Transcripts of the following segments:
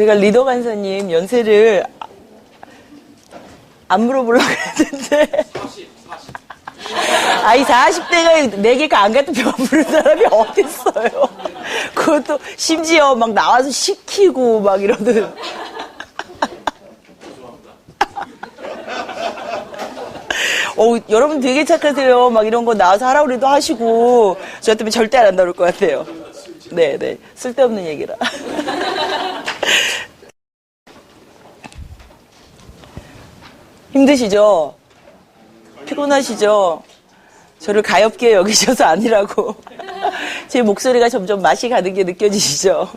제가 리더 간사님 연세를 안 물어보려고 했는데. 40. 아이 40대가 4개가 안 같은 병 부른 사람이 어딨어요. 그것도 심지어 막 나와서 시키고 막 이러는. 여러분 되게 착하세요. 막 이런 거 나와서 하라고 그래도 하시고 저 때문에 절대 안 나올 것 같아요. 네네. 쓸데없는 얘기라. 힘드시죠? 피곤하시죠? 저를 가엾게 여기셔서 아니라고. 제 목소리가 점점 맛이 가는 게 느껴지시죠?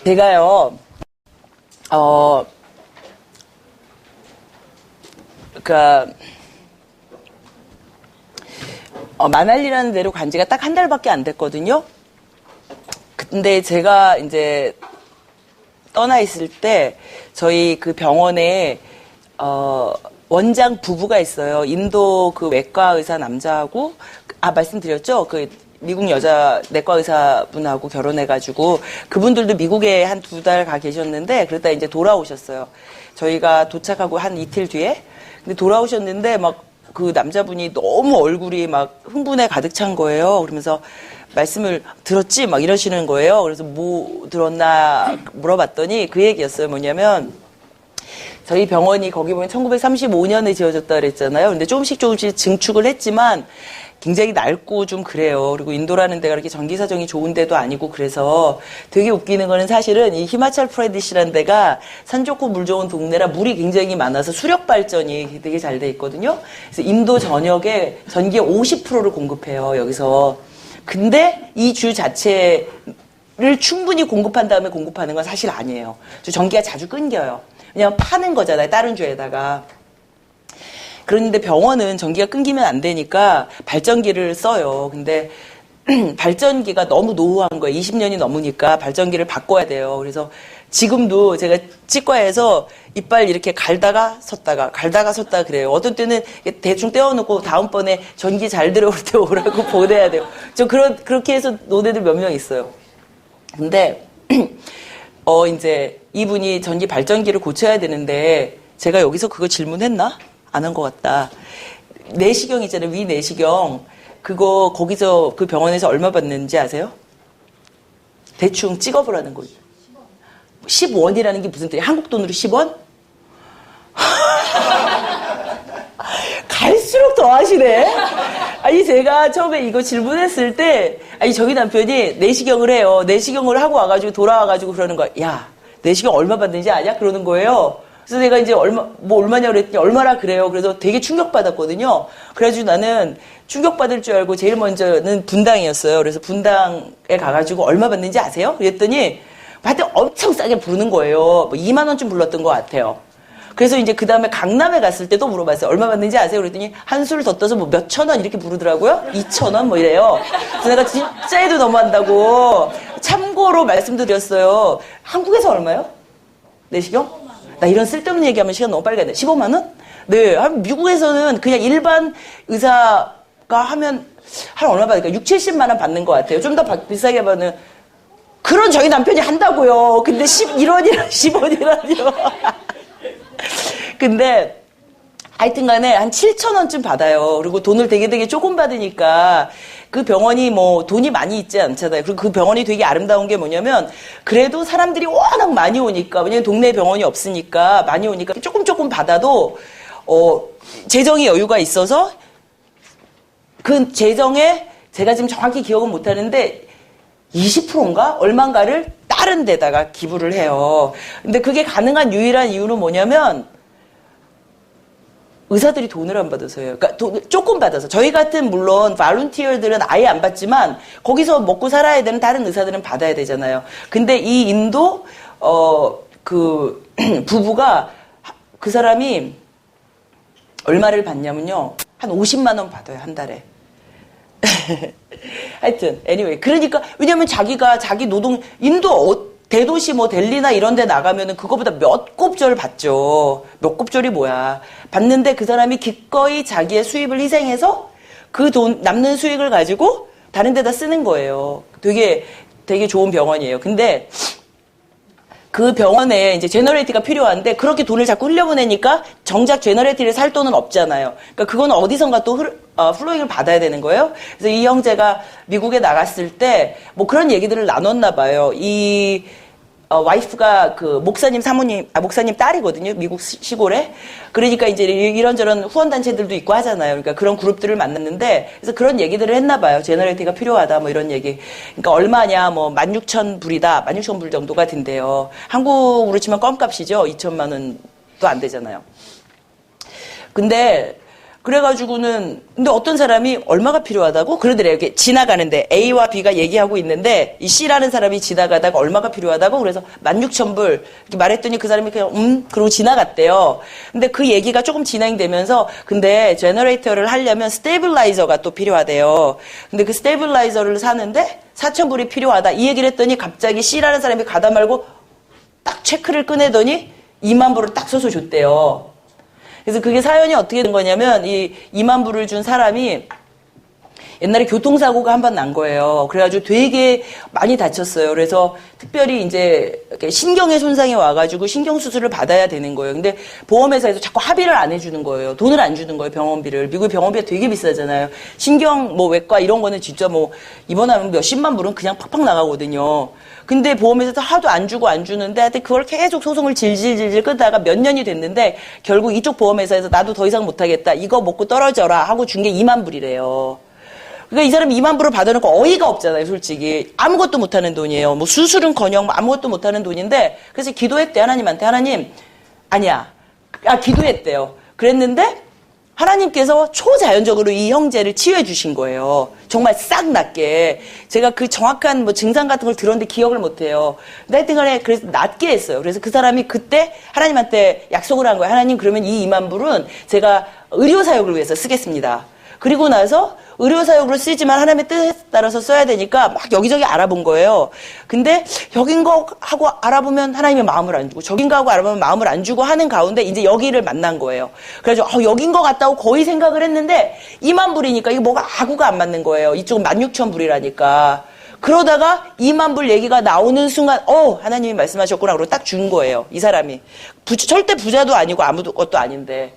제가요, 만할리라는 데로 간 지가 딱 한 달밖에 안 됐거든요. 근데 제가 이제 떠나 있을 때 저희 그 병원에 원장 부부가 있어요. 인도 그 외과 의사 남자하고 말씀드렸죠. 그 미국 여자 내과 의사분하고 결혼해가지고 그분들도 미국에 한 2달 가 계셨는데 그러다 이제 돌아오셨어요. 저희가 도착하고 한 이틀 뒤에 근데 돌아오셨는데 막 그 남자분이 너무 얼굴이 막 흥분에 가득 찬 거예요. 그러면서 말씀을 들었지? 막 이러시는 거예요. 그래서 뭐 들었나 물어봤더니 그 얘기였어요. 뭐냐면 저희 병원이 거기 보면 1935년에 지어졌다 그랬잖아요. 근데 조금씩 증축을 했지만 굉장히 낡고 좀 그래요. 그리고 인도라는 데가 그렇게 전기 사정이 좋은 데도 아니고 그래서 되게 웃기는 거는 사실은 이 히마찰 프라데시라는 데가 산 좋고 물 좋은 동네라 물이 굉장히 많아서 수력 발전이 되게 잘 돼 있거든요. 그래서 인도 전역에 전기의 50%를 공급해요. 여기서. 근데 이 주 자체를 충분히 공급한 다음에 공급하는 건 사실 아니에요. 전기가 자주 끊겨요. 왜냐면 파는 거잖아요. 다른 주에다가. 그런데 병원은 전기가 끊기면 안 되니까 발전기를 써요. 근데 발전기가 너무 노후한 거예요. 20년이 넘으니까 발전기를 바꿔야 돼요. 그래서 지금도 제가 치과에서 이빨 이렇게 갈다가 섰다가 그래요. 어떤 때는 대충 떼어놓고 다음번에 전기 잘 들어올 때 오라고 보내야 돼요. 그렇게 해서 노네들 몇 명 있어요. 근데 이제 이분이 전기 발전기를 고쳐야 되는데 제가 여기서 그거 질문했나? 안 한 것 같다. 내시경 있잖아요. 위 내시경. 그거 거기서 그 병원에서 얼마 받는지 아세요? 대충 찍어보라는 거예요. 10원이라는 게 무슨 뜻이에요? 한국 돈으로 10원? 갈수록 더 하시네. 아니 제가 처음에 이거 질문했을 때 저희 남편이 내시경을 해요. 내시경을 하고 와가지고 돌아와가지고 그러는 거야. 야 내시경 얼마 받는지 아냐? 그러는 거예요. 그래서 내가 이제 얼마냐고 그랬더니 얼마라 그래요. 그래서 되게 충격받았거든요. 그래가지고 나는 충격받을 줄 알고 제일 먼저는 분당이었어요. 그래서 분당에 가가지고 얼마 받는지 아세요? 그랬더니 하여튼 엄청 싸게 부르는 거예요. 뭐 2만 원쯤 불렀던 것 같아요. 그래서 이제 그 다음에 강남에 갔을 때도 물어봤어요. 얼마 받는지 아세요? 그랬더니 한술 더 떠서 뭐 몇천 원 이렇게 부르더라고요. 2천 원 뭐 이래요. 그래서 내가 진짜 해도 너무한다고 참고로 말씀도 드렸어요. 한국에서 얼마요? 내시경? 나 이런 쓸데없는 얘기하면 시간 너무 빨리 가네. 15만 원? 네. 미국에서는 그냥 일반 의사가 하면 한 얼마 받을까? 6, 70만 원 받는 것 같아요. 좀 더 비싸게 받는. 그런 저희 남편이 한다고요. 근데 11원이라 10원이라니요. 근데 하여튼 간에 한 7천 원쯤 받아요. 그리고 돈을 되게 조금 받으니까 그 병원이 뭐 돈이 많이 있지 않잖아요. 그리고 그 병원이 되게 아름다운 게 뭐냐면 그래도 사람들이 워낙 많이 오니까 왜냐면 동네에 병원이 없으니까 많이 오니까 조금 받아도 재정이 여유가 있어서 그 재정에 제가 지금 정확히 기억은 못 하는데 20%인가? 얼만가를 다른 데다가 기부를 해요. 근데 그게 가능한 유일한 이유는 뭐냐면 의사들이 돈을 안 받아서요. 그러니까 조금 받아서. 저희 같은 물론 발룬티어들은 아예 안 받지만 거기서 먹고 살아야 되는 다른 의사들은 받아야 되잖아요. 근데 이 인도 그 부부가 그 사람이 얼마를 받냐면요. 한 50만 원 받아요. 한 달에. 하여튼 anyway 그러니까 왜냐면 자기가 자기 노동 인도 대도시 뭐 델리나 이런 데 나가면은 그거보다 몇 곱절 받죠. 몇 곱절이 뭐야. 받는데 그 사람이 기꺼이 자기의 수입을 희생해서 그 돈 남는 수익을 가지고 다른 데다 쓰는 거예요. 되게 되게 좋은 병원이에요. 근데 그 병원에 이제 제너레이티가 필요한데 그렇게 돈을 자꾸 흘려보내니까 정작 제너레이티를 살 돈은 없잖아요. 그러니까 그거는 어디선가 또 플로잉을 받아야 되는 거예요. 그래서 이 형제가 미국에 나갔을 때 뭐 그런 얘기들을 나눴나 봐요. 이 와이프가 그 목사님 목사님 딸이거든요. 미국 시골에. 그러니까 이제 이런저런 후원단체들도 있고 하잖아요. 그러니까 그런 그룹들을 만났는데, 그래서 그런 얘기들을 했나 봐요. 제너레이티가 필요하다, 뭐 이런 얘기. 그러니까 얼마냐, 뭐 16,000불이다. 16,000불 정도가 든대요. 한국으로 치면 껌값이죠. 2천만 원도 안 되잖아요. 근데, 그래가지고는, 근데 어떤 사람이 얼마가 필요하다고? 그러더래요. 이렇게 지나가는데, A와 B가 얘기하고 있는데, 이 C라는 사람이 지나가다가 얼마가 필요하다고? 그래서 16,000불. 이렇게 말했더니 그 사람이 그냥, 그러고 지나갔대요. 근데 그 얘기가 조금 진행되면서, 근데 제너레이터를 하려면 스테이블라이저가 또 필요하대요. 근데 그 스테이블라이저를 사는데, 4,000불이 필요하다. 이 얘기를 했더니 갑자기 C라는 사람이 가다 말고, 딱 체크를 꺼내더니 2만 불을 딱 써서 줬대요. 그래서 그게 사연이 어떻게 된 거냐면, 이 2만 불을 준 사람이 옛날에 교통사고가 한 번 난 거예요. 그래가지고 되게 많이 다쳤어요. 그래서 특별히 이제 신경에 손상이 와가지고 신경수술을 받아야 되는 거예요. 근데 보험회사에서 자꾸 합의를 안 해주는 거예요. 돈을 안 주는 거예요, 병원비를. 미국 병원비가 되게 비싸잖아요. 신경, 뭐 외과 이런 거는 진짜 뭐 입원하면 몇십만 불은 그냥 팍팍 나가거든요. 근데 보험회사도 하도 안 주는데 하여튼 그걸 계속 소송을 질질질질 끄다가 몇 년이 됐는데 결국 이쪽 보험회사에서 나도 더 이상 못하겠다. 이거 먹고 떨어져라 하고 준 게 2만 불이래요. 그러니까 이 사람이 2만 불을 받아놓고 어이가 없잖아요, 솔직히. 아무것도 못하는 돈이에요. 뭐 수술은커녕 아무것도 못하는 돈인데, 그래서 기도했대, 하나님한테. 하나님, 아니야. 기도했대요. 그랬는데 하나님께서 초자연적으로 이 형제를 치유해 주신 거예요. 정말 싹 낫게. 제가 그 정확한 뭐 증상 같은 걸 들었는데 기억을 못해요. 근데 하여튼 간에 그래서 낫게 했어요. 그래서 그 사람이 그때 하나님한테 약속을 한 거예요. 하나님, 그러면 이 2만 불은 제가 의료사역을 위해서 쓰겠습니다. 그리고 나서 의료사역으로 쓰지만 하나님의 뜻에 따라서 써야 되니까 막 여기저기 알아본 거예요. 근데 여긴거 하고 알아보면 하나님의 마음을 안 주고 저긴가 하고 알아보면 마음을 안 주고 하는 가운데 이제 여기를 만난 거예요. 그래서 여긴 거 같다고 거의 생각을 했는데 2만 불이니까 이게 뭐가 아구가 안 맞는 거예요. 이쪽은 16,000불이라니까. 그러다가 2만 불 얘기가 나오는 순간 하나님이 말씀하셨구나 그러고 딱 준 거예요. 이 사람이. 절대 부자도 아니고 아무것도 아닌데.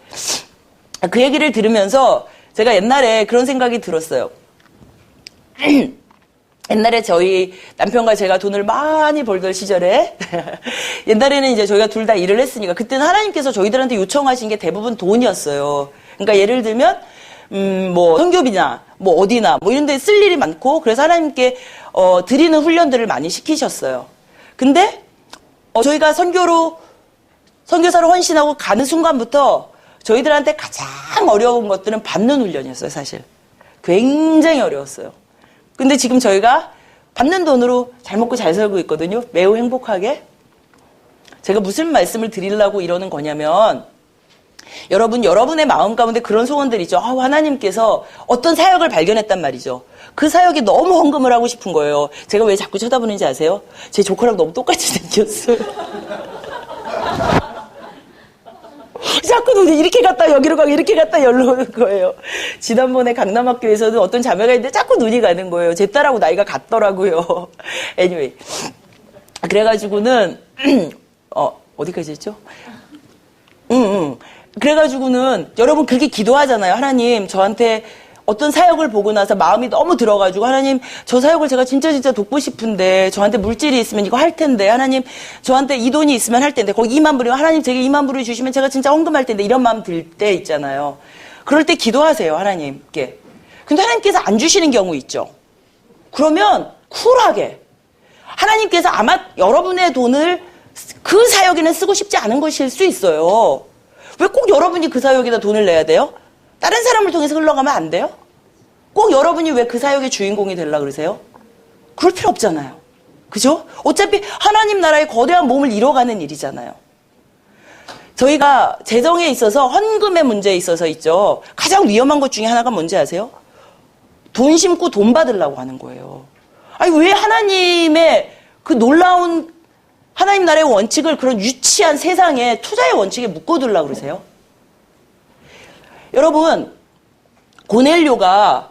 그 얘기를 들으면서 제가 옛날에 그런 생각이 들었어요. 옛날에 저희 남편과 제가 돈을 많이 벌던 시절에 옛날에는 이제 저희가 둘 다 일을 했으니까 그때는 하나님께서 저희들한테 요청하신 게 대부분 돈이었어요. 그러니까 예를 들면 뭐 선교비나 뭐 어디나 뭐 이런 데 쓸 일이 많고 그래서 하나님께 드리는 훈련들을 많이 시키셨어요. 근데 저희가 선교사로 헌신하고 가는 순간부터 저희들한테 가장 어려운 것들은 받는 훈련이었어요, 사실. 굉장히 어려웠어요. 근데 지금 저희가 받는 돈으로 잘 먹고 잘 살고 있거든요. 매우 행복하게. 제가 무슨 말씀을 드리려고 이러는 거냐면 여러분의 마음 가운데 그런 소원들 있죠. 하나님께서 어떤 사역을 발견했단 말이죠. 그 사역이 너무 헌금을 하고 싶은 거예요. 제가 왜 자꾸 쳐다보는지 아세요? 제 조카랑 너무 똑같이 생겼어요. 자꾸 눈이 이렇게 갔다 여기로 가고 이렇게 갔다 여기로 오는 거예요. 지난번에 강남학교에서는 어떤 자매가 있는데 자꾸 눈이 가는 거예요. 제 딸하고 나이가 같더라고요. anyway. 그래가지고는 어디까지 했죠? 그래가지고는 여러분 그렇게 기도하잖아요. 하나님 저한테 어떤 사역을 보고 나서 마음이 너무 들어가지고 하나님 저 사역을 제가 진짜 돕고 싶은데 저한테 물질이 있으면 이거 할 텐데 하나님 저한테 이 돈이 있으면 할 텐데 거기 2만 불이면 하나님 제게 2만 불을 주시면 제가 진짜 헌금할 텐데 이런 마음 들 때 있잖아요. 그럴 때 기도하세요. 하나님께. 근데 하나님께서 안 주시는 경우 있죠. 그러면 쿨하게 하나님께서 아마 여러분의 돈을 그 사역에는 쓰고 싶지 않은 것일 수 있어요. 왜 꼭 여러분이 그 사역에다 돈을 내야 돼요? 다른 사람을 통해서 흘러가면 안 돼요? 꼭 여러분이 왜 그 사역의 주인공이 되려고 그러세요? 그럴 필요 없잖아요. 그죠? 어차피 하나님 나라의 거대한 몸을 이뤄가는 일이잖아요. 저희가 재정에 있어서 헌금의 문제에 있어서 있죠. 가장 위험한 것 중에 하나가 뭔지 아세요? 돈 심고 돈 받으려고 하는 거예요. 아니 왜 하나님의 그 놀라운 하나님 나라의 원칙을 그런 유치한 세상에 투자의 원칙에 묶어두려고 그러세요? 여러분 고넬료가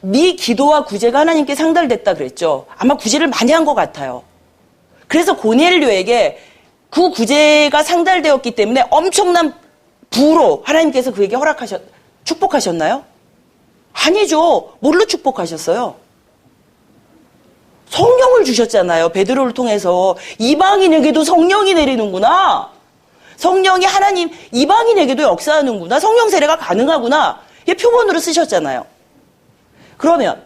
네 기도와 구제가 하나님께 상달됐다 그랬죠. 아마 구제를 많이 한 것 같아요. 그래서 고넬료에게 그 구제가 상달되었기 때문에 엄청난 부로 하나님께서 그에게 축복하셨나요? 아니죠. 뭘로 축복하셨어요? 성령을 주셨잖아요. 베드로를 통해서. 이방인에게도 성령이 내리는구나. 성령이 하나님 이방인에게도 역사하는구나. 성령 세례가 가능하구나. 이게 표본으로 쓰셨잖아요. 그러면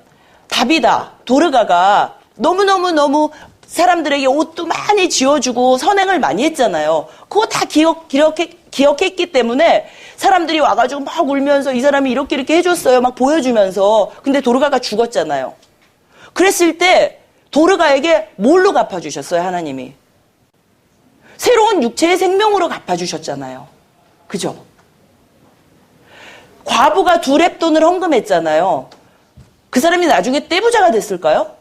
다비다, 도르가가 너무너무 사람들에게 옷도 많이 지어주고 선행을 많이 했잖아요. 그거 다 기억했기 때문에 사람들이 와가지고 막 울면서 이 사람이 이렇게 해줬어요. 막 보여주면서. 근데 도르가가 죽었잖아요. 그랬을 때 도르가에게 뭘로 갚아주셨어요, 하나님이? 새로운 육체의 생명으로 갚아주셨잖아요. 그죠? 과부가 2렙돈을 헌금했잖아요. 그 사람이 나중에 떼부자가 됐을까요?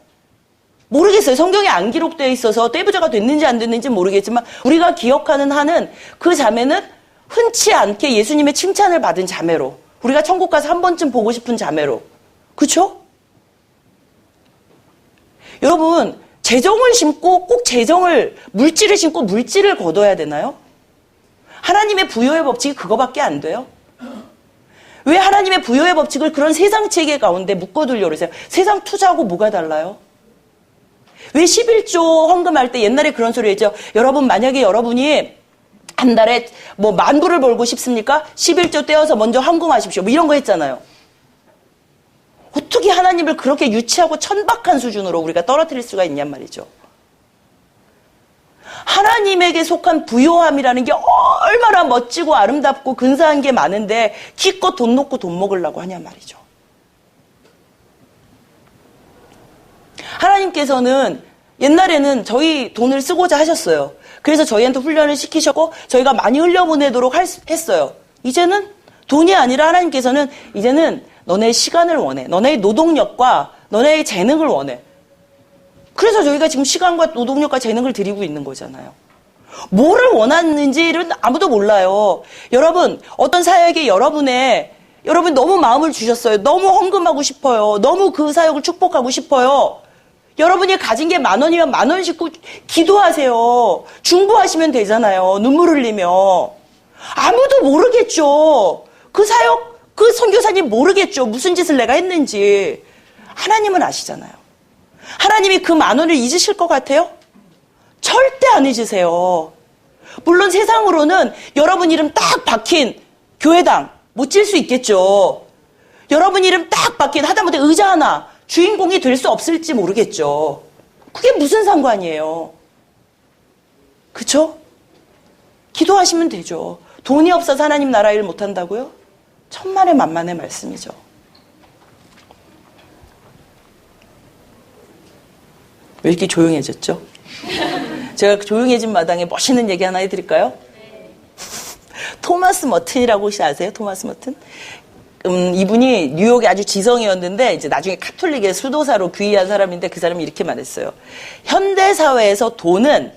모르겠어요. 성경에 안 기록되어 있어서 떼부자가 됐는지 안 됐는지 모르겠지만 우리가 기억하는 한은 그 자매는 흔치 않게 예수님의 칭찬을 받은 자매로, 우리가 천국 가서 한 번쯤 보고 싶은 자매로. 그렇죠? 여러분, 재정을 심고 꼭 물질을 심고 물질을 거둬야 되나요? 하나님의 부여의 법칙이 그거밖에 안 돼요. 왜 하나님의 부여의 법칙을 그런 세상 체계 가운데 묶어두려고 그러세요? 세상 투자하고 뭐가 달라요? 왜 11조 헌금할 때 옛날에 그런 소리 했죠? 여러분, 만약에 여러분이 한 달에 뭐 10,000불을 벌고 싶습니까? 11조 떼어서 먼저 헌금하십시오. 뭐 이런 거 했잖아요. 어떻게 하나님을 그렇게 유치하고 천박한 수준으로 우리가 떨어뜨릴 수가 있냔 말이죠. 하나님에게 속한 부요함이라는 게 얼마나 멋지고 아름답고 근사한 게 많은데 기껏 돈 놓고 돈 먹으려고 하냔 말이죠. 하나님께서는 옛날에는 저희 돈을 쓰고자 하셨어요. 그래서 저희한테 훈련을 시키셨고 저희가 많이 흘려보내도록 했어요. 이제는 돈이 아니라 하나님께서는 이제는 너네의 시간을 원해. 너네의 노동력과 너네의 재능을 원해. 그래서 저희가 지금 시간과 노동력과 재능을 드리고 있는 거잖아요. 뭐를 원하는지를 아무도 몰라요. 여러분, 어떤 사역에 여러분 너무 마음을 주셨어요. 너무 헌금하고 싶어요. 너무 그 사역을 축복하고 싶어요. 여러분이 가진 게 10,000원이면 10,000원씩 기도하세요. 중보하시면 되잖아요. 눈물 흘리며. 아무도 모르겠죠. 그 사역, 그 선교사님 모르겠죠. 무슨 짓을 내가 했는지. 하나님은 아시잖아요. 하나님이 그 10,000원을 잊으실 것 같아요? 절대 안 잊으세요. 물론 세상으로는 여러분 이름 딱 박힌 교회당 못 질 수 있겠죠. 여러분 이름 딱 박힌 하다못해 의자 하나 주인공이 될 수 없을지 모르겠죠. 그게 무슨 상관이에요. 그쵸? 기도하시면 되죠. 돈이 없어서 하나님 나라 일 못한다고요? 천만의 만만의 말씀이죠. 왜 이렇게 조용해졌죠? 제가 조용해진 마당에 멋있는 얘기 하나 해드릴까요? 토마스 머튼이라고 혹시 아세요? 토마스 머튼? 이분이 뉴욕에 아주 지성이었는데 이제 나중에 카톨릭의 수도사로 귀의한 사람인데 그 사람이 이렇게 말했어요. 현대사회에서 돈은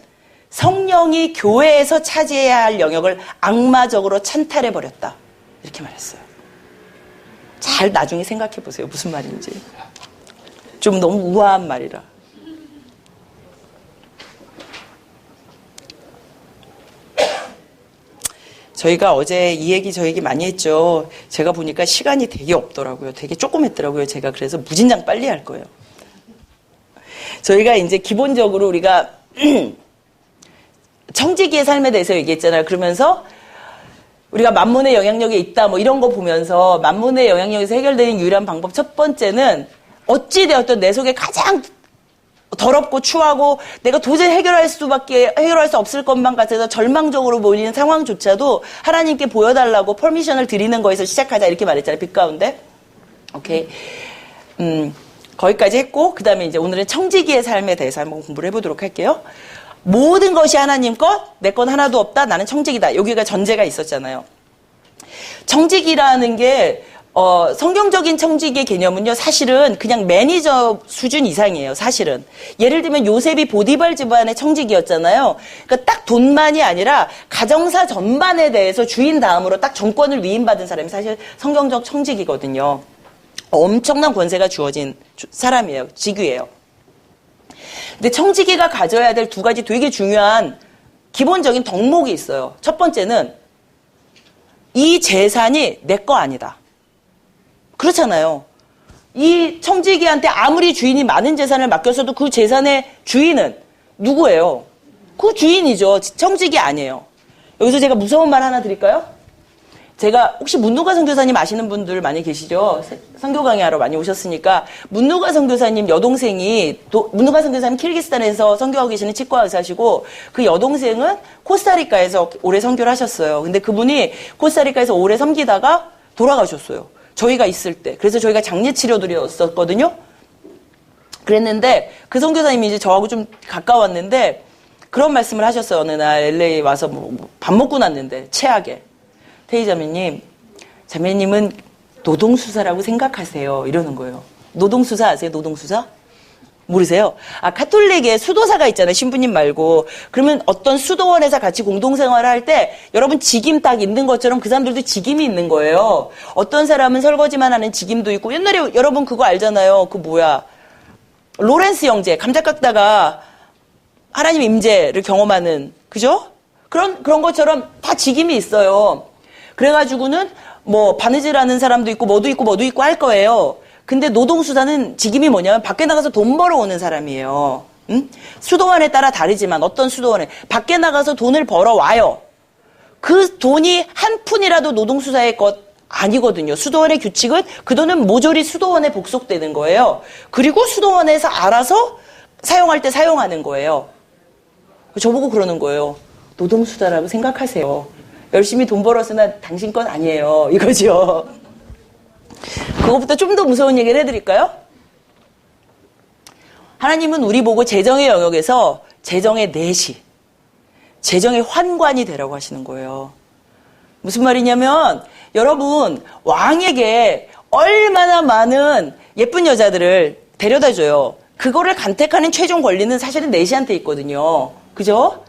성령이 교회에서 차지해야 할 영역을 악마적으로 찬탈해버렸다. 이렇게 말했어요. 잘 나중에 생각해보세요. 무슨 말인지. 좀 너무 우아한 말이라. 저희가 어제 이 얘기 저 얘기 많이 했죠. 제가 보니까 시간이 되게 없더라고요. 되게 조금 했더라고요. 제가 그래서 무진장 빨리 할 거예요. 저희가 이제 기본적으로 우리가 청지기의 삶에 대해서 얘기했잖아요. 그러면서 우리가 만몬의 영향력이 있다 뭐 이런 거 보면서 만몬의 영향력에서 해결되는 유일한 방법 첫 번째는 어찌되었든 내 속에 가장 더럽고 추하고 내가 도저히 해결할 수 없을 것만 같아서 절망적으로 보이는 상황조차도 하나님께 보여달라고 퍼미션을 드리는 거에서 시작하자 이렇게 말했잖아요. 빛 가운데. 오케이. 거기까지 했고 그 다음에 이제 오늘은 청지기의 삶에 대해서 한번 공부를 해보도록 할게요. 모든 것이 하나님 것, 내 건 하나도 없다. 나는 청지기다. 여기가 전제가 있었잖아요. 청지기라는 게 성경적인 청지기의 개념은요, 사실은 그냥 매니저 수준 이상이에요, 사실은. 예를 들면 요셉이 보디발 집안의 청지기였잖아요. 그러니까 딱 돈만이 아니라 가정사 전반에 대해서 주인 다음으로 딱 정권을 위임받은 사람이 사실 성경적 청지기거든요. 엄청난 권세가 주어진 사람이에요. 직위예요. 근데 청지기가 가져야 될 두 가지 되게 중요한 기본적인 덕목이 있어요. 첫 번째는 이 재산이 내 거 아니다. 그렇잖아요. 이 청지기한테 아무리 주인이 많은 재산을 맡겼어도 그 재산의 주인은 누구예요? 그 주인이죠. 청지기 아니에요. 여기서 제가 무서운 말 하나 드릴까요? 제가 혹시 문누가 선교사님 아시는 분들 많이 계시죠? 선교 강의하러 많이 오셨으니까 문누가 선교사님 여동생이 문누가 선교사님 키르기스탄에서 선교하고 계시는 치과 의사시고 그 여동생은 코스타리카에서 오래 선교를 하셨어요. 근데 그분이 코스타리카에서 오래 섬기다가 돌아가셨어요. 저희가 있을 때. 그래서 저희가 장례 치료드렸었거든요. 그랬는데 그 선교사님이 이제 저하고 좀 가까웠는데 그런 말씀을 하셨어요. 어느 날 LA 와서 밥 먹고 났는데 최악에. 태희 자매님은 노동수사라고 생각하세요. 이러는 거예요. 노동수사 아세요? 노동수사? 모르세요? 카톨릭에 수도사가 있잖아요. 신부님 말고. 그러면 어떤 수도원에서 같이 공동생활을 할 때 여러분 직임 딱 있는 것처럼 그 사람들도 직임이 있는 거예요. 어떤 사람은 설거지만 하는 직임도 있고 옛날에 여러분 그거 알잖아요. 그 뭐야. 로렌스 형제 감자 깎다가 하나님 임재를 경험하는 그죠? 그런 것처럼 다 직임이 있어요. 그래가지고는 뭐 바느질하는 사람도 있고 뭐도 있고 할 거예요. 근데 노동수사는 직임이 뭐냐면 밖에 나가서 돈 벌어오는 사람이에요. 응? 수도원에 따라 다르지만 어떤 수도원에 밖에 나가서 돈을 벌어와요. 그 돈이 한 푼이라도 노동수사의 것 아니거든요. 수도원의 규칙은 그 돈은 모조리 수도원에 복속되는 거예요. 그리고 수도원에서 알아서 사용할 때 사용하는 거예요. 저보고 그러는 거예요. 노동수사라고 생각하세요. 열심히 돈 벌었으나 당신 건 아니에요. 이거죠. 그것보다 좀 더 무서운 얘기를 해드릴까요? 하나님은 우리 보고 재정의 영역에서 재정의 내시, 재정의 환관이 되라고 하시는 거예요. 무슨 말이냐면 여러분 왕에게 얼마나 많은 예쁜 여자들을 데려다줘요. 그거를 간택하는 최종 권리는 사실은 내시한테 있거든요. 그죠?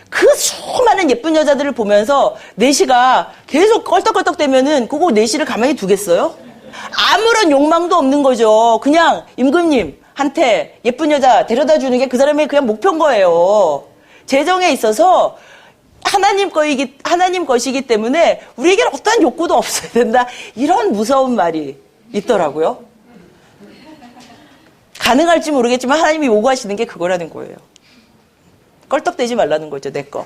그 수많은 예쁜 여자들을 보면서 내시가 계속 껄떡껄떡대면은 그거 내시를 가만히 두겠어요? 아무런 욕망도 없는 거죠. 그냥 임금님한테 예쁜 여자 데려다 주는 게 그 사람의 그냥 목표인 거예요. 재정에 있어서 하나님 것이기 때문에 우리에게는 어떠한 욕구도 없어야 된다. 이런 무서운 말이 있더라고요. 가능할지 모르겠지만 하나님이 요구하시는 게 그거라는 거예요. 껄떡대지 말라는 거죠, 내 거.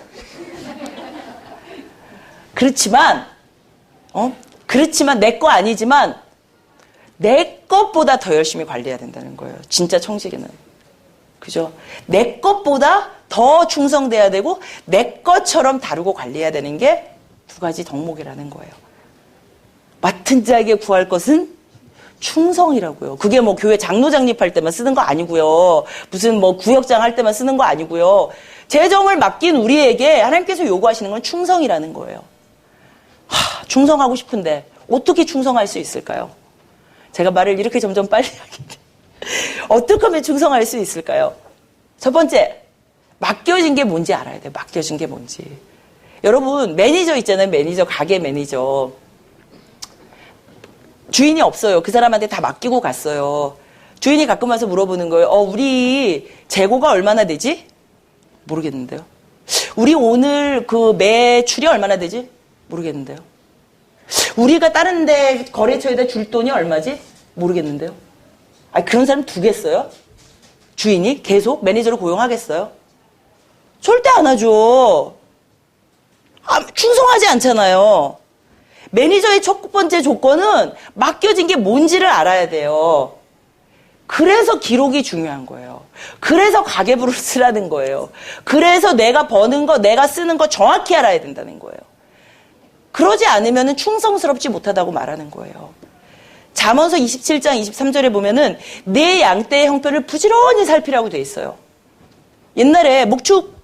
그렇지만 내 거 아니지만 내 것보다 더 열심히 관리해야 된다는 거예요. 진짜 청지기는. 그죠? 내 것보다 더 충성돼야 되고 내 것처럼 다루고 관리해야 되는 게 두 가지 덕목이라는 거예요. 맡은 자에게 구할 것은 충성이라고요. 그게 뭐 교회 장로 장립할 때만 쓰는 거 아니고요. 무슨 뭐 구역장 할 때만 쓰는 거 아니고요. 재정을 맡긴 우리에게 하나님께서 요구하시는 건 충성이라는 거예요. 충성하고 싶은데 어떻게 충성할 수 있을까요? 제가 말을 이렇게 점점 빨리 하겠는데 어떻게 하면 충성할 수 있을까요? 첫 번째, 맡겨진 게 뭔지 알아야 돼요. 맡겨진 게 뭔지. 여러분 매니저 있잖아요. 매니저, 가게 매니저. 주인이 없어요. 그 사람한테 다 맡기고 갔어요. 주인이 가끔 와서 물어보는 거예요. 우리 재고가 얼마나 되지? 모르겠는데요. 우리 오늘 그 매출이 얼마나 되지? 모르겠는데요. 우리가 다른 데 거래처에다 줄 돈이 얼마지? 모르겠는데요. 그런 사람 두겠어요? 주인이 계속 매니저를 고용하겠어요? 절대 안 하죠. 충성하지 않잖아요. 매니저의 첫 번째 조건은 맡겨진 게 뭔지를 알아야 돼요. 그래서 기록이 중요한 거예요. 그래서 가계부를 쓰라는 거예요. 그래서 내가 버는 거, 내가 쓰는 거 정확히 알아야 된다는 거예요. 그러지 않으면 충성스럽지 못하다고 말하는 거예요. 잠언서 27장 23절에 보면은 내 양떼의 형편을 부지런히 살피라고 돼 있어요. 옛날에 목축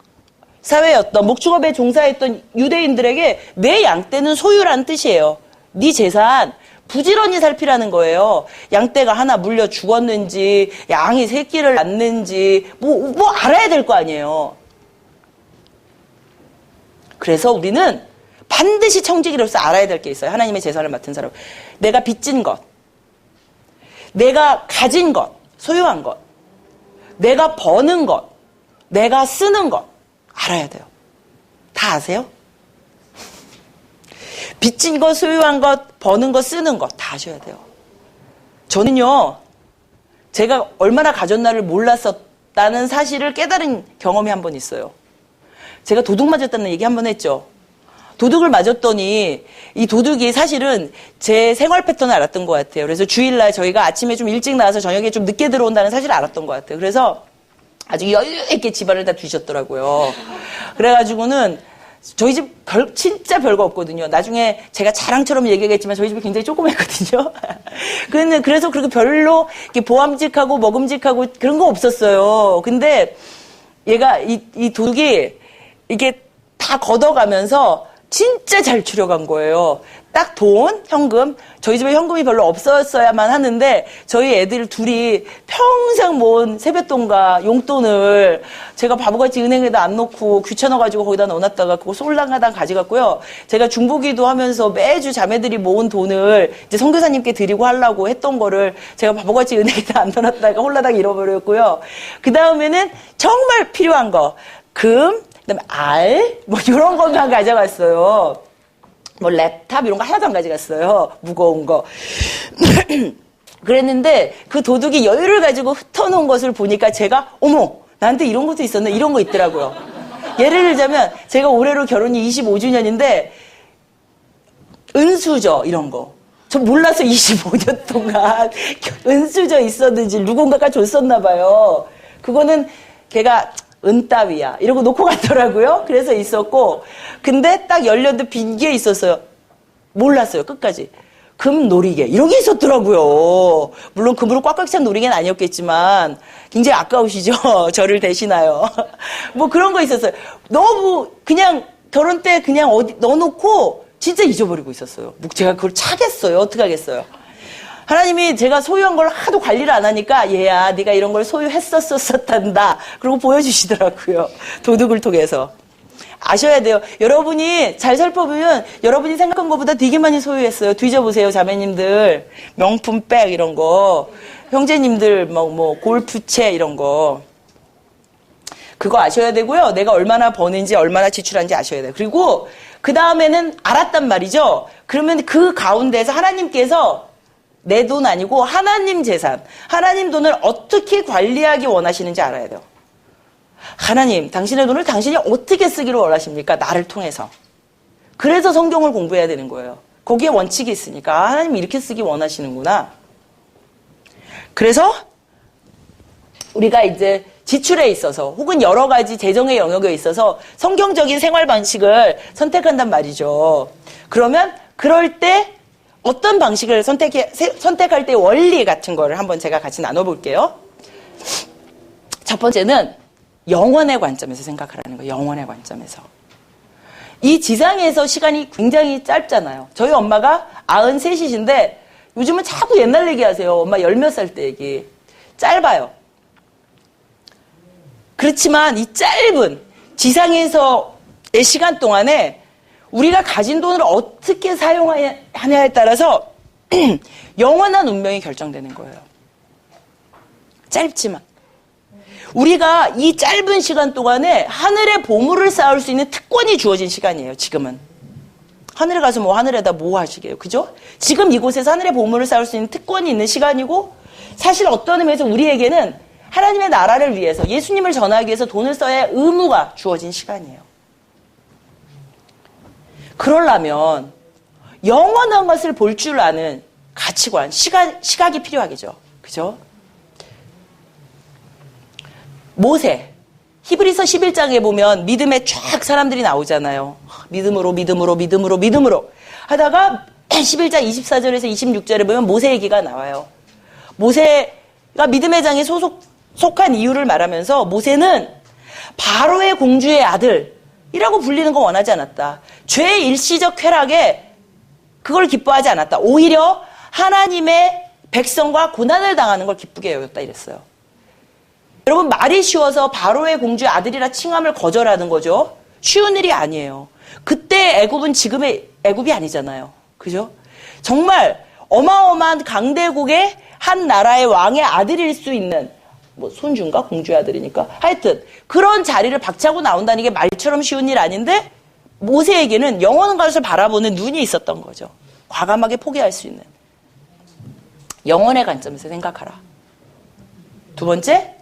사회였던 목축업에 종사했던 유대인들에게 내 양떼는 소유라는 뜻이에요. 네 재산 부지런히 살피라는 거예요. 양떼가 하나 물려 죽었는지 양이 새끼를 낳는지 뭐 알아야 될 거 아니에요. 그래서 우리는 반드시 청지기로서 알아야 될 게 있어요. 하나님의 재산을 맡은 사람. 내가 빚진 것. 내가 가진 것, 소유한 것, 내가 버는 것, 내가 쓰는 것 알아야 돼요. 다 아세요? 빚진 것, 소유한 것, 버는 것, 쓰는 것 다 아셔야 돼요. 저는요, 제가 얼마나 가졌나를 몰랐었다는 사실을 깨달은 경험이 한 번 있어요. 제가 도둑 맞았다는 얘기 한 번 했죠. 도둑을 맞았더니 이 도둑이 사실은 제 생활 패턴을 알았던 것 같아요. 그래서 주일날 저희가 아침에 좀 일찍 나와서 저녁에 좀 늦게 들어온다는 사실을 알았던 것 같아요. 그래서 아주 여유 있게 집안을 다 뒤졌더라고요. 그래가지고는 저희 집 진짜 별거 없거든요. 나중에 제가 자랑처럼 얘기하겠지만 저희 집이 굉장히 조그맣거든요. 그래서 그렇게 별로 이렇게 보암직하고 먹음직하고 그런 거 없었어요. 근데 얘가 이 도둑이 이게 다 걷어가면서 진짜 잘 추려간 거예요. 딱 돈, 현금. 저희 집에 현금이 별로 없었어야만 하는데 저희 애들 둘이 평생 모은 세뱃돈과 용돈을 제가 바보같이 은행에다 안 넣고 귀찮아가지고 거기다 넣어놨다가 그거 쏠랑하당 가져갔고요. 제가 중보기도 하면서 매주 자매들이 모은 돈을 이제 선교사님께 드리고 하려고 했던 거를 제가 바보같이 은행에다 안 넣어놨다가 홀라당 잃어버렸고요. 그 다음에는 정말 필요한 거. 금, 그다음에 알, 뭐 이런 것만 가져갔어요. 뭐 랩탑 이런 거 하나도 안 가져갔어요. 무거운 거. 그랬는데 그 도둑이 여유를 가지고 흩어놓은 것을 보니까 제가 어머 나한테 이런 것도 있었네 이런 거 있더라고요. 예를 들자면 제가 올해로 결혼이 25주년인데 은수저 이런 거. 저 몰라서 25년 동안 은수저 있었는지 누군가가 줬었나 봐요. 그거는 걔가 은따위야 이러고 놓고 갔더라고요. 그래서 있었고 근데 딱 열렸는데 빈 게 있었어요. 몰랐어요. 끝까지. 금 놀이개 이런 게 있었더라고요. 물론 금으로 꽉꽉 찬 놀이개는 아니었겠지만 굉장히 아까우시죠. 저를 대신하여. 뭐 그런 거 있었어요. 너무 그냥 결혼 때 그냥 어디 넣어놓고 진짜 잊어버리고 있었어요. 제가 그걸 차겠어요. 어떡하겠어요. 하나님이 제가 소유한 걸 하도 관리를 안 하니까 얘야 네가 이런 걸 소유했었단다. 그러고 보여주시더라고요. 도둑을 통해서. 아셔야 돼요. 여러분이 잘 살펴보면 여러분이 생각한 것보다 되게 많이 소유했어요. 뒤져보세요. 자매님들. 명품 백 이런 거. 형제님들 뭐 골프채 이런 거. 그거 아셔야 되고요. 내가 얼마나 버는지 얼마나 지출하는지 아셔야 돼요. 그리고 그 다음에는 알았단 말이죠. 그러면 그 가운데서 하나님께서 내 돈 아니고 하나님 재산, 하나님 돈을 어떻게 관리하기 원하시는지 알아야 돼요. 하나님, 당신의 돈을 당신이 어떻게 쓰기를 원하십니까? 나를 통해서. 그래서 성경을 공부해야 되는 거예요. 거기에 원칙이 있으니까 하나님이 이렇게 쓰기 원하시는구나. 그래서 우리가 이제 지출에 있어서 혹은 여러 가지 재정의 영역에 있어서 성경적인 생활 방식을 선택한단 말이죠. 그러면 그럴 때 어떤 방식을 선택할 때 원리 같은 거를 한번 제가 같이 나눠볼게요. 첫 번째는 영원의 관점에서 생각하라는 거예요. 영원의 관점에서. 이 지상에서 시간이 굉장히 짧잖아요. 저희 엄마가 93이신데 요즘은 자꾸 옛날 얘기하세요. 엄마 열 몇 살 때 얘기. 짧아요. 그렇지만 이 짧은 지상에서의 시간 동안에 우리가 가진 돈을 어떻게 사용하냐에 따라서 영원한 운명이 결정되는 거예요. 짧지만. 우리가 이 짧은 시간 동안에 하늘의 보물을 쌓을 수 있는 특권이 주어진 시간이에요, 지금은. 하늘에 가서 하늘에다 뭐 하시게요, 그죠? 지금 이곳에서 하늘의 보물을 쌓을 수 있는 특권이 있는 시간이고, 사실 어떤 의미에서 우리에게는 하나님의 나라를 위해서, 예수님을 전하기 위해서 돈을 써야 할 의무가 주어진 시간이에요. 그러려면 영원한 것을 볼 줄 아는 가치관, 시각이 필요하겠죠. 그죠? 모세, 히브리서 11장에 보면 믿음에 쫙 사람들이 나오잖아요. 믿음으로 하다가 11장 24절에서 26절에 보면 모세 얘기가 나와요. 모세가 믿음의 장에 속한 이유를 말하면서 모세는 바로의 공주의 아들이라고 불리는 거 원하지 않았다. 죄의 일시적 쾌락에 그걸 기뻐하지 않았다. 오히려 하나님의 백성과 고난을 당하는 걸 기쁘게 여겼다 이랬어요. 여러분, 말이 쉬워서 바로의 공주의 아들이라 칭함을 거절하는 거죠. 쉬운 일이 아니에요. 그때 애굽은 지금의 애굽이 아니잖아요. 그죠? 정말 어마어마한 강대국의 한 나라의 왕의 아들일 수 있는 뭐 손주인가 공주의 아들이니까 하여튼 그런 자리를 박차고 나온다는 게 말처럼 쉬운 일 아닌데 모세에게는 영원한 것을 바라보는 눈이 있었던 거죠. 과감하게 포기할 수 있는 영혼의 관점에서 생각하라. 두 번째,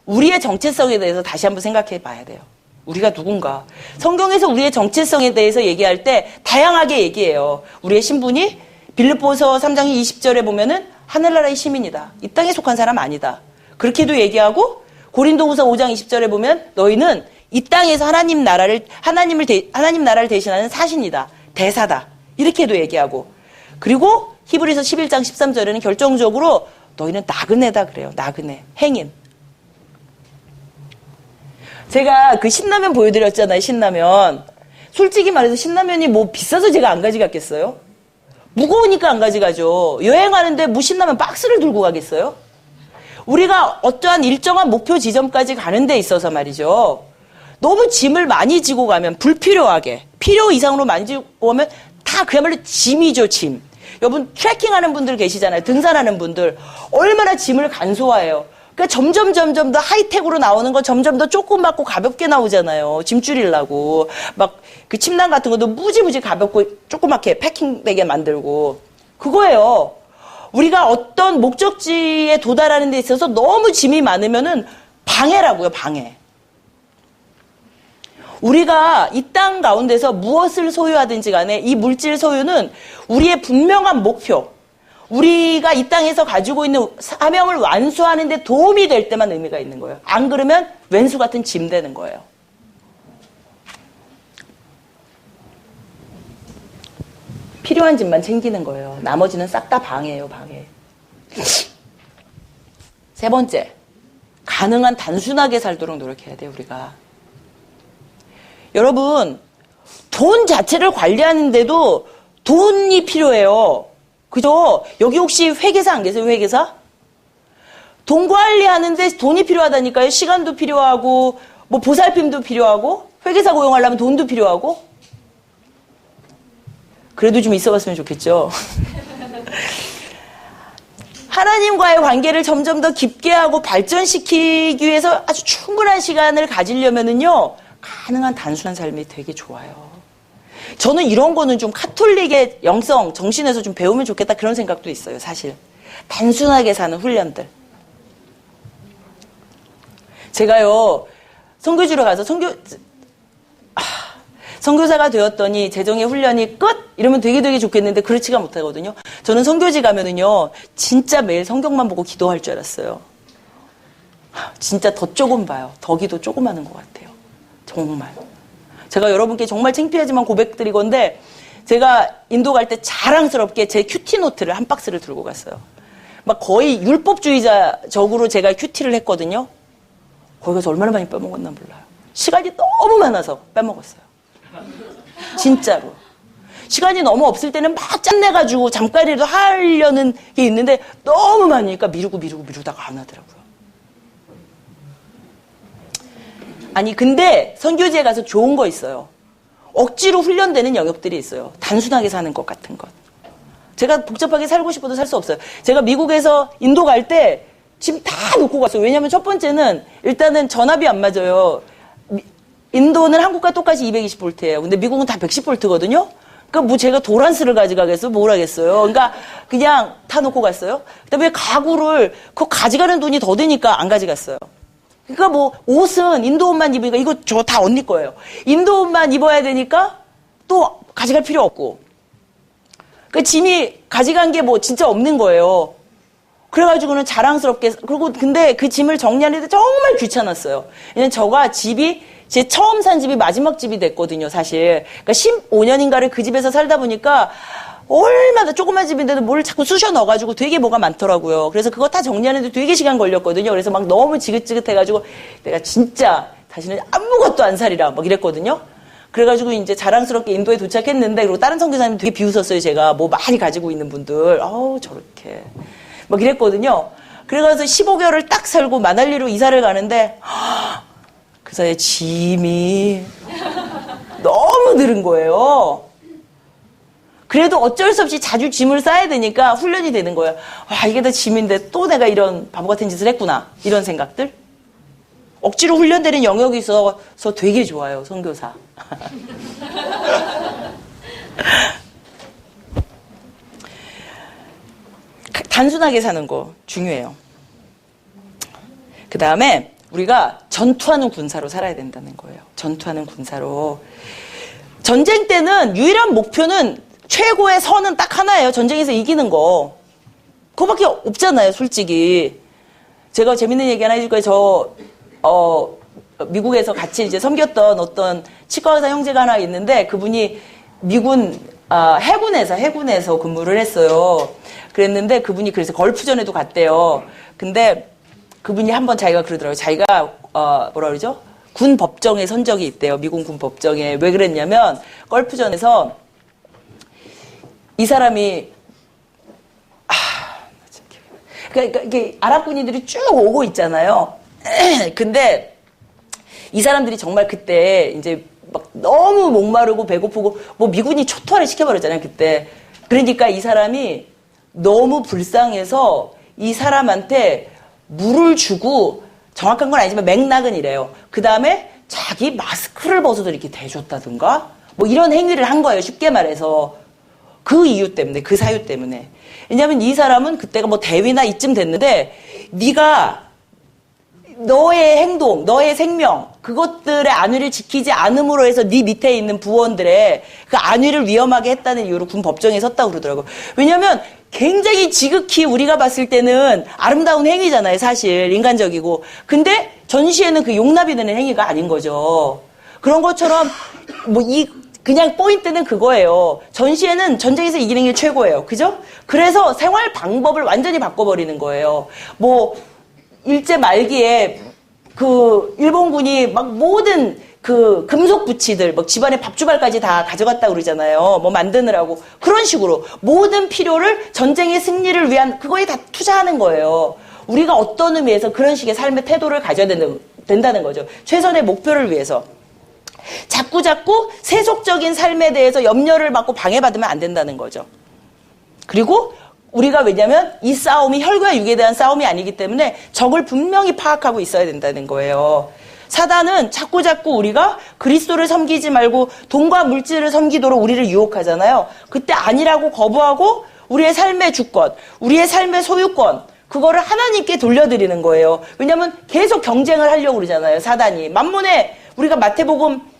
우리의 정체성에 대해서 다시 한번 생각해 봐야 돼요. 우리가 누군가. 성경에서 우리의 정체성에 대해서 얘기할 때 다양하게 얘기해요. 우리의 신분이 빌립보서 3장 20절에 보면은 하늘나라의 시민이다. 이 땅에 속한 사람 아니다. 그렇게도 얘기하고 고린도후서 5장 20절에 보면 너희는 이 땅에서 하나님 나라를 대신하는 사신이다. 대사다. 이렇게도 얘기하고 그리고 히브리서 11장 13절에는 결정적으로 너희는 나그네다 그래요. 나그네. 행인. 제가 그 신라면 보여드렸잖아요. 신라면. 솔직히 말해서 신라면이 뭐 비싸서 제가 안 가져갔겠어요? 무거우니까 안 가져가죠. 여행하는데 무신라면 박스를 들고 가겠어요? 우리가 어떠한 일정한 목표 지점까지 가는 데 있어서 말이죠. 너무 짐을 많이 지고 가면 불필요하게 필요 이상으로 많이 지고 오면 다 그야말로 짐이죠. 짐. 여러분 트레킹하는 분들 계시잖아요. 등산하는 분들 얼마나 짐을 간소화해요. 그러니까 점점 더 하이텍으로 나오는 거 점점 더 조그맣고 가볍게 나오잖아요. 짐 줄이려고 막 그 침낭 같은 것도 무지무지 가볍고 조그맣게 패킹되게 만들고 그거예요. 우리가 어떤 목적지에 도달하는 데 있어서 너무 짐이 많으면은 방해라고요. 방해. 우리가 이 땅 가운데서 무엇을 소유하든지 간에 이 물질 소유는 우리의 분명한 목표, 우리가 이 땅에서 가지고 있는 사명을 완수하는 데 도움이 될 때만 의미가 있는 거예요. 안 그러면 왼수 같은 짐 되는 거예요. 필요한 짐만 챙기는 거예요. 나머지는 싹 다 방해예요. 방해. 세 번째, 가능한 단순하게 살도록 노력해야 돼요. 우리가. 여러분, 돈 자체를 관리하는데도 돈이 필요해요. 그죠? 여기 혹시 회계사 안 계세요? 회계사? 돈 관리하는데 돈이 필요하다니까요. 시간도 필요하고 뭐 보살핌도 필요하고 회계사 고용하려면 돈도 필요하고 그래도 좀 있어봤으면 좋겠죠. 하나님과의 관계를 점점 더 깊게 하고 발전시키기 위해서 아주 충분한 시간을 가지려면은요. 가능한 단순한 삶이 되게 좋아요. 저는 이런 거는 좀 카톨릭의 영성, 정신에서 좀 배우면 좋겠다 그런 생각도 있어요. 사실. 단순하게 사는 훈련들. 제가요. 선교지로 가서 선교사가 되었더니 재정의 훈련이 끝? 이러면 되게 좋겠는데 그렇지가 못하거든요. 저는 선교지 가면은요. 진짜 매일 성경만 보고 기도할 줄 알았어요. 진짜 더 조금 봐요. 덕이 더 조그마한 것 같아요. 정말. 제가 여러분께 정말 창피하지만 고백드리건데 제가 인도 갈 때 자랑스럽게 제 큐티 노트를 한 박스를 들고 갔어요. 막 거의 율법주의자적으로 제가 큐티를 했거든요. 거기 가서 얼마나 많이 빼먹었나 몰라요. 시간이 너무 많아서 빼먹었어요. 진짜로. 시간이 너무 없을 때는 막 짠내가지고 잠깐이라도 하려는 게 있는데 너무 많으니까 미루다가 안 하더라고요. 아니 근데 선교지에 가서 좋은 거 있어요. 억지로 훈련되는 영역들이 있어요. 단순하게 사는 것 같은 것. 제가 복잡하게 살고 싶어도 살 수 없어요. 제가 미국에서 인도 갈 때 짐 다 놓고 갔어요. 왜냐하면 첫 번째는 일단은 전압이 안 맞아요. 인도는 한국과 똑같이 220V예요. 근데 미국은 다 110V거든요. 그러니까 뭐 제가 도란스를 가져가겠어요? 뭘 하겠어요? 그러니까 그냥 다 놓고 갔어요. 그다음에 가구를 그거 가져가는 돈이 더 드니까 안 가져갔어요. 그러니까 뭐 옷은 인도 옷만 입으니까 이거 저 다 언니 거예요. 인도 옷만 입어야 되니까 또 가져갈 필요 없고. 그 짐이 가져간 게 뭐 진짜 없는 거예요. 그래가지고는 자랑스럽게 그리고 근데 그 짐을 정리하는데 정말 귀찮았어요. 왜냐면 저가 집이 제 처음 산 집이 마지막 집이 됐거든요, 사실. 그러니까 15년인가를 그 집에서 살다 보니까 얼마나 조그만 집인데도 뭘 자꾸 쑤셔 넣어가지고 되게 뭐가 많더라고요. 그래서 그거 다 정리하는데 되게 시간 걸렸거든요. 그래서 막 너무 지긋지긋해가지고 내가 진짜 다시는 아무것도 안 살이라 막 이랬거든요. 그래가지고 이제 자랑스럽게 인도에 도착했는데 그리고 다른 선교사님 되게 비웃었어요, 제가. 뭐 많이 가지고 있는 분들. 저렇게. 막 이랬거든요. 그래가지고 15개월을 딱 살고 마날리로 이사를 가는데 그 사이에 짐이 너무 늘은 거예요. 그래도 어쩔 수 없이 자주 짐을 싸야 되니까 훈련이 되는 거예요. 와, 이게 다 짐인데 또 내가 이런 바보 같은 짓을 했구나. 이런 생각들. 억지로 훈련되는 영역이 있어서 되게 좋아요, 선교사. 단순하게 사는 거 중요해요. 그 다음에 우리가 전투하는 군사로 살아야 된다는 거예요. 전투하는 군사로. 전쟁 때는 유일한 목표는 최고의 선은 딱 하나예요. 전쟁에서 이기는 거. 그거밖에 없잖아요, 솔직히. 제가 재밌는 얘기 하나 해줄 거예요. 미국에서 같이 이제 섬겼던 어떤 치과의사 형제가 하나 있는데 그분이 미군, 해군에서 근무를 했어요. 그랬는데 그분이 그래서 걸프전에도 갔대요. 근데 그분이 한번 자기가 그러더라고요. 자기가, 뭐라 그러죠? 군 법정에 선 적이 있대요. 미군 군 법정에. 왜 그랬냐면, 걸프전에서 이 사람이, 그러니까 이게 아랍 군인들이 쭉 오고 있잖아요. 근데 이 사람들이 정말 그때 이제 막 너무 목마르고 배고프고 뭐 미군이 초토화를 시켜버렸잖아요. 그때. 그러니까 이 사람이 너무 불쌍해서 이 사람한테 물을 주고 정확한 건 아니지만 맥락은 이래요. 그 다음에 자기 마스크를 벗어도 이렇게 대줬다든가 뭐 이런 행위를 한 거예요. 쉽게 말해서. 그 이유 때문에, 그 사유 때문에. 왜냐하면 이 사람은 그때가 뭐 대위나 이쯤 됐는데 네가 너의 행동, 너의 생명, 그것들의 안위를 지키지 않음으로 해서 네 밑에 있는 부원들의 그 안위를 위험하게 했다는 이유로 군 법정에 섰다고 그러더라고요. 왜냐하면 굉장히 지극히 우리가 봤을 때는 아름다운 행위잖아요, 사실. 인간적이고. 근데 전시에는 그 용납이 되는 행위가 아닌 거죠. 그런 것처럼 그냥 포인트는 그거예요. 전시에는 전쟁에서 이기는 게 최고예요. 그죠? 그래서 생활 방법을 완전히 바꿔버리는 거예요. 일제 말기에 그 일본군이 막 모든 그 금속 부치들, 막 집안의 밥주발까지 다 가져갔다고 그러잖아요. 뭐 만드느라고. 그런 식으로 모든 필요를 전쟁의 승리를 위한 그거에 다 투자하는 거예요. 우리가 어떤 의미에서 그런 식의 삶의 태도를 가져야 된다는 거죠. 최선의 목표를 위해서. 자꾸 세속적인 삶에 대해서 염려를 받고 방해받으면 안 된다는 거죠. 그리고 우리가 왜냐면 이 싸움이 혈과 육에 대한 싸움이 아니기 때문에 적을 분명히 파악하고 있어야 된다는 거예요. 사단은 자꾸 우리가 그리스도를 섬기지 말고 돈과 물질을 섬기도록 우리를 유혹하잖아요. 그때 아니라고 거부하고 우리의 삶의 주권, 우리의 삶의 소유권, 그거를 하나님께 돌려드리는 거예요. 왜냐하면 계속 경쟁을 하려고 그러잖아요, 사단이. 만문에 우리가 마태복음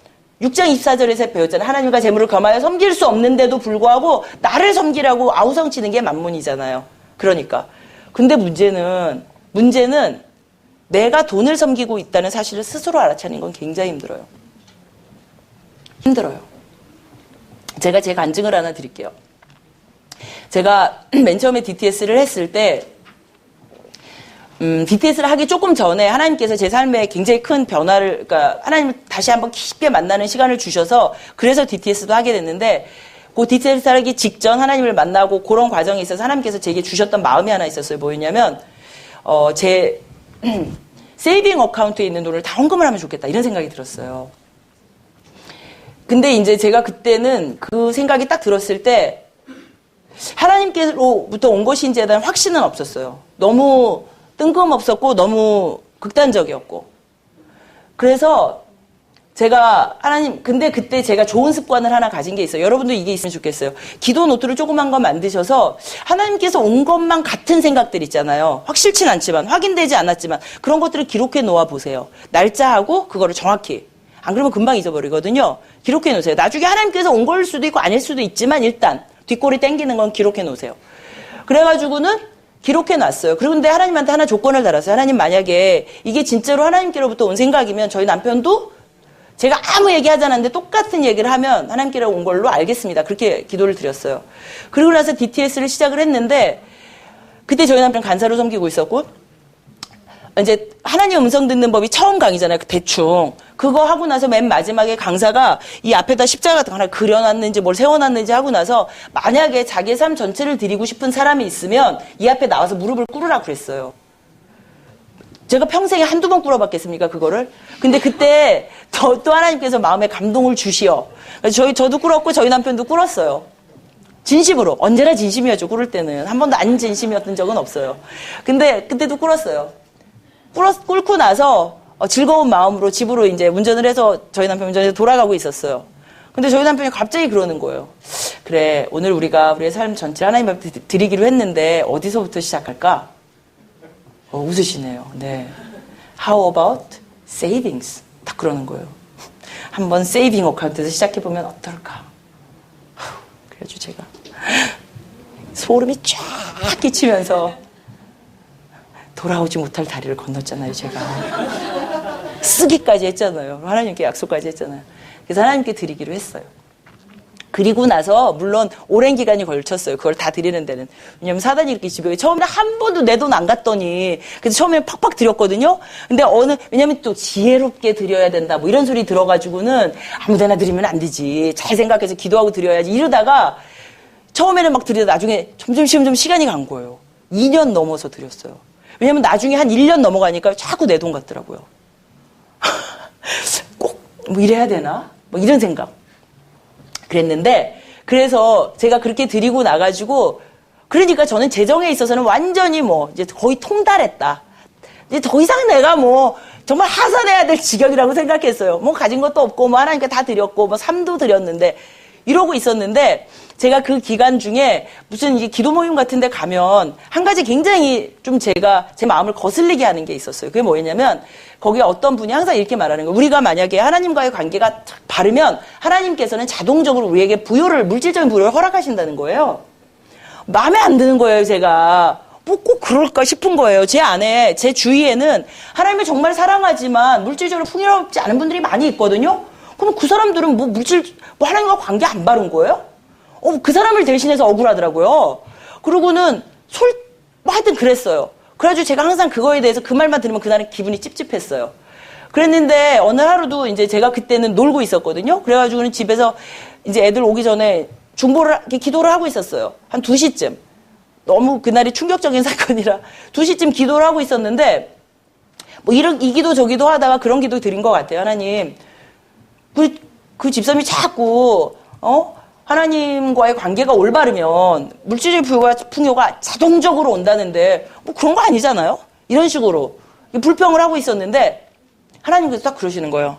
6장 24절에서 배웠잖아요. 하나님과 재물을 겸하여 섬길 수 없는데도 불구하고 나를 섬기라고 아우성치는 게 만문이잖아요. 그러니까. 근데 문제는 내가 돈을 섬기고 있다는 사실을 스스로 알아차리는 건 굉장히 힘들어요. 제가 제 간증을 하나 드릴게요. 제가 맨 처음에 DTS를 했을 때 DTS를 하기 조금 전에 하나님께서 제 삶에 굉장히 큰 변화를, 그러니까 하나님을 다시 한번 깊게 만나는 시간을 주셔서 그래서 DTS도 하게 됐는데 그 DTS 하기 직전 하나님을 만나고 그런 과정에 있어서 하나님께서 제게 주셨던 마음이 하나 있었어요. 뭐였냐면 제 세이빙 어카운트에 있는 돈을 다 헌금을 하면 좋겠다 이런 생각이 들었어요. 근데 이제 제가 그때는 그 생각이 딱 들었을 때 하나님께로부터 온 것인지에 대한 확신은 없었어요. 너무 뜬금없었고 너무 극단적이었고. 그래서 제가 근데 그때 제가 좋은 습관을 하나 가진 게 있어요. 여러분도 이게 있으면 좋겠어요. 기도 노트를 조그만 거 만드셔서 하나님께서 온 것만 같은 생각들 있잖아요. 확실치 않지만, 확인되지 않았지만 그런 것들을 기록해 놓아 보세요. 날짜하고 그거를 정확히. 안 그러면 금방 잊어버리거든요. 기록해 놓으세요. 나중에 하나님께서 온 걸 수도 있고 아닐 수도 있지만 일단 뒷골이 땡기는 건 기록해 놓으세요. 그래가지고는 기록해 놨어요. 그런데 하나님한테 하나 조건을 달았어요. 하나님 만약에 이게 진짜로 하나님께로부터 온 생각이면 저희 남편도 제가 아무 얘기하지 않았는데 똑같은 얘기를 하면 하나님께로 온 걸로 알겠습니다. 그렇게 기도를 드렸어요. 그리고 나서 DTS를 시작을 했는데 그때 저희 남편 간사로 섬기고 있었고 이제 하나님 음성 듣는 법이 처음 강의잖아요. 대충. 그거 하고 나서 맨 마지막에 강사가 이 앞에다 십자가 같은 거 하나 그려놨는지 뭘 세워놨는지 하고 나서 만약에 자기의 삶 전체를 드리고 싶은 사람이 있으면 이 앞에 나와서 무릎을 꿇으라고 그랬어요. 제가 평생에 한두 번 꿇어봤겠습니까, 그거를? 근데 그때 또 하나님께서 마음에 감동을 주시어. 저도 꿇었고 저희 남편도 꿇었어요. 진심으로. 언제나 진심이었죠, 꿇을 때는. 한 번도 안 진심이었던 적은 없어요. 근데 그때도 꿇었어요. 꿇고 나서 즐거운 마음으로 집으로 이제 운전을 해서 저희 남편 운전해서 돌아가고 있었어요. 근데 저희 남편이 갑자기 그러는 거예요. 그래, 오늘 우리가 우리의 삶 전체를 하나님 앞에 드리기로 했는데 어디서부터 시작할까? 웃으시네요. 네. How about savings? 딱 그러는 거예요. 한번 세이빙 어카운트에서 시작해보면 어떨까? 그래가지고 제가 소름이 쫙 끼치면서 돌아오지 못할 다리를 건넜잖아요, 제가. 쓰기까지 했잖아요. 하나님께 약속까지 했잖아요. 그래서 하나님께 드리기로 했어요. 그리고 나서 물론 오랜 기간이 걸쳤어요. 그걸 다 드리는 데는. 왜냐면 사단이 이렇게 집에 처음에 한 번도 내 돈 안 갔더니 그래서 처음에 팍팍 드렸거든요. 근데 왜냐면 또 지혜롭게 드려야 된다 뭐 이런 소리 들어가지고는 아무데나 드리면 안 되지. 잘 생각해서 기도하고 드려야지. 이러다가 처음에는 막 드리다 나중에 점점 시간이 간 거예요. 2년 넘어서 드렸어요. 왜냐면 나중에 한 1년 넘어가니까 자꾸 내 돈 같더라고요. 꼭 뭐 이래야 되나? 뭐 이런 생각. 그랬는데 그래서 제가 그렇게 드리고 나가지고 그러니까 저는 재정에 있어서는 완전히 뭐 이제 거의 통달했다. 이제 더 이상 내가 뭐 정말 하산해야 될 지경이라고 생각했어요. 뭐 가진 것도 없고 뭐 하나님께 다 드렸고 뭐 삶도 드렸는데 이러고 있었는데 제가 그 기간 중에 무슨 이게 기도 모임 같은 데 가면 한 가지 굉장히 좀 제가 제 마음을 거슬리게 하는 게 있었어요. 그게 뭐였냐면 거기에 어떤 분이 항상 이렇게 말하는 거예요. 우리가 만약에 하나님과의 관계가 바르면 하나님께서는 자동적으로 우리에게 물질적인 부여를 허락하신다는 거예요. 마음에 안 드는 거예요, 제가. 뭐 꼭 그럴까 싶은 거예요. 제 안에, 제 주위에는 하나님을 정말 사랑하지만 물질적으로 풍요롭지 않은 분들이 많이 있거든요. 그럼 그 사람들은 뭐 하나님과 관계 안 바른 거예요? 그 사람을 대신해서 억울하더라고요. 그러고는 뭐 하여튼 그랬어요. 그래가지고 제가 항상 그거에 대해서 그 말만 들으면 그날은 기분이 찝찝했어요. 그랬는데 어느 하루도 이제 제가 그때는 놀고 있었거든요. 그래가지고는 집에서 이제 애들 오기 전에 기도를 하고 있었어요. 한 2시쯤. 너무 그날이 충격적인 사건이라 2시쯤 기도를 하고 있었는데 뭐 이 기도 저 기도 하다가 그런 기도 드린 것 같아요. 하나님. 그 집사람이 자꾸, 하나님과의 관계가 올바르면 물질의 풍요가 자동적으로 온다는데 뭐 그런 거 아니잖아요? 이런 식으로 불평을 하고 있었는데 하나님께서 딱 그러시는 거예요.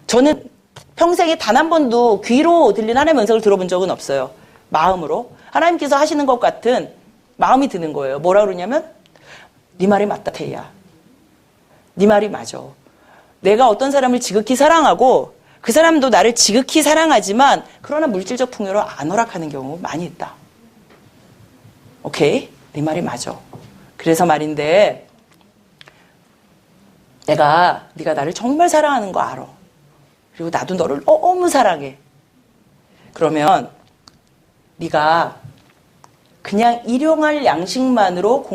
저는 평생에 단 한 번도 귀로 들린 하나님의 음성을 들어본 적은 없어요. 마음으로. 하나님께서 하시는 것 같은 마음이 드는 거예요. 뭐라 그러냐면 네 말이 맞다, 태희야. 네 말이 맞아. 내가 어떤 사람을 지극히 사랑하고 그 사람도 나를 지극히 사랑하지만 그러나 물질적 풍요를 안 허락하는 경우 많이 있다. 오케이? 네 말이 맞아. 그래서 말인데 네가 나를 정말 사랑하는 거 알아. 그리고 나도 너를 너무 사랑해. 그러면 네가 그냥 일용할 양식만으로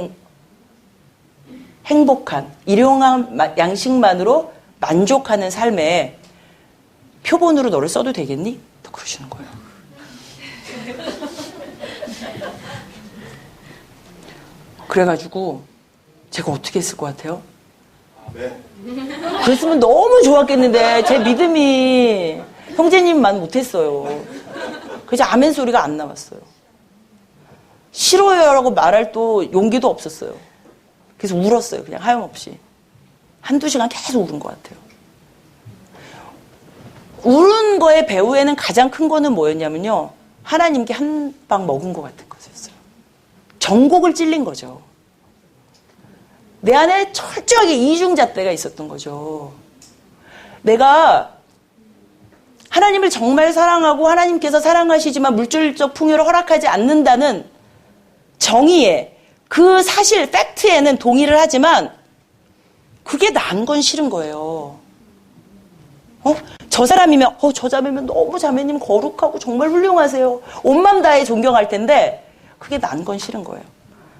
행복한 일용할 양식만으로 만족하는 삶에 표본으로 너를 써도 되겠니? 또 그러시는 거예요. 그래가지고 제가 어떻게 했을 것 같아요? 네. 그랬으면 너무 좋았겠는데 제 믿음이 형제님만 못했어요. 그래서 아멘 소리가 안 나왔어요. 싫어요라고 말할 또 용기도 없었어요. 그래서 울었어요. 그냥 하염없이. 1-2시간 계속 울은 것 같아요. 우는 거의 배후에는 가장 큰 거는 뭐였냐면요. 하나님께 한 방 먹은 것 같은 것이었어요. 정곡을 찔린 거죠. 내 안에 철저하게 이중잣대가 있었던 거죠. 내가 하나님을 정말 사랑하고 하나님께서 사랑하시지만 물질적 풍요를 허락하지 않는다는 정의에 그 사실, 팩트에는 동의를 하지만 그게 난 건 싫은 거예요. 저 사람이면, 저 자매면 너무 자매님 거룩하고 정말 훌륭하세요. 온 맘 다해 존경할 텐데, 그게 난 건 싫은 거예요.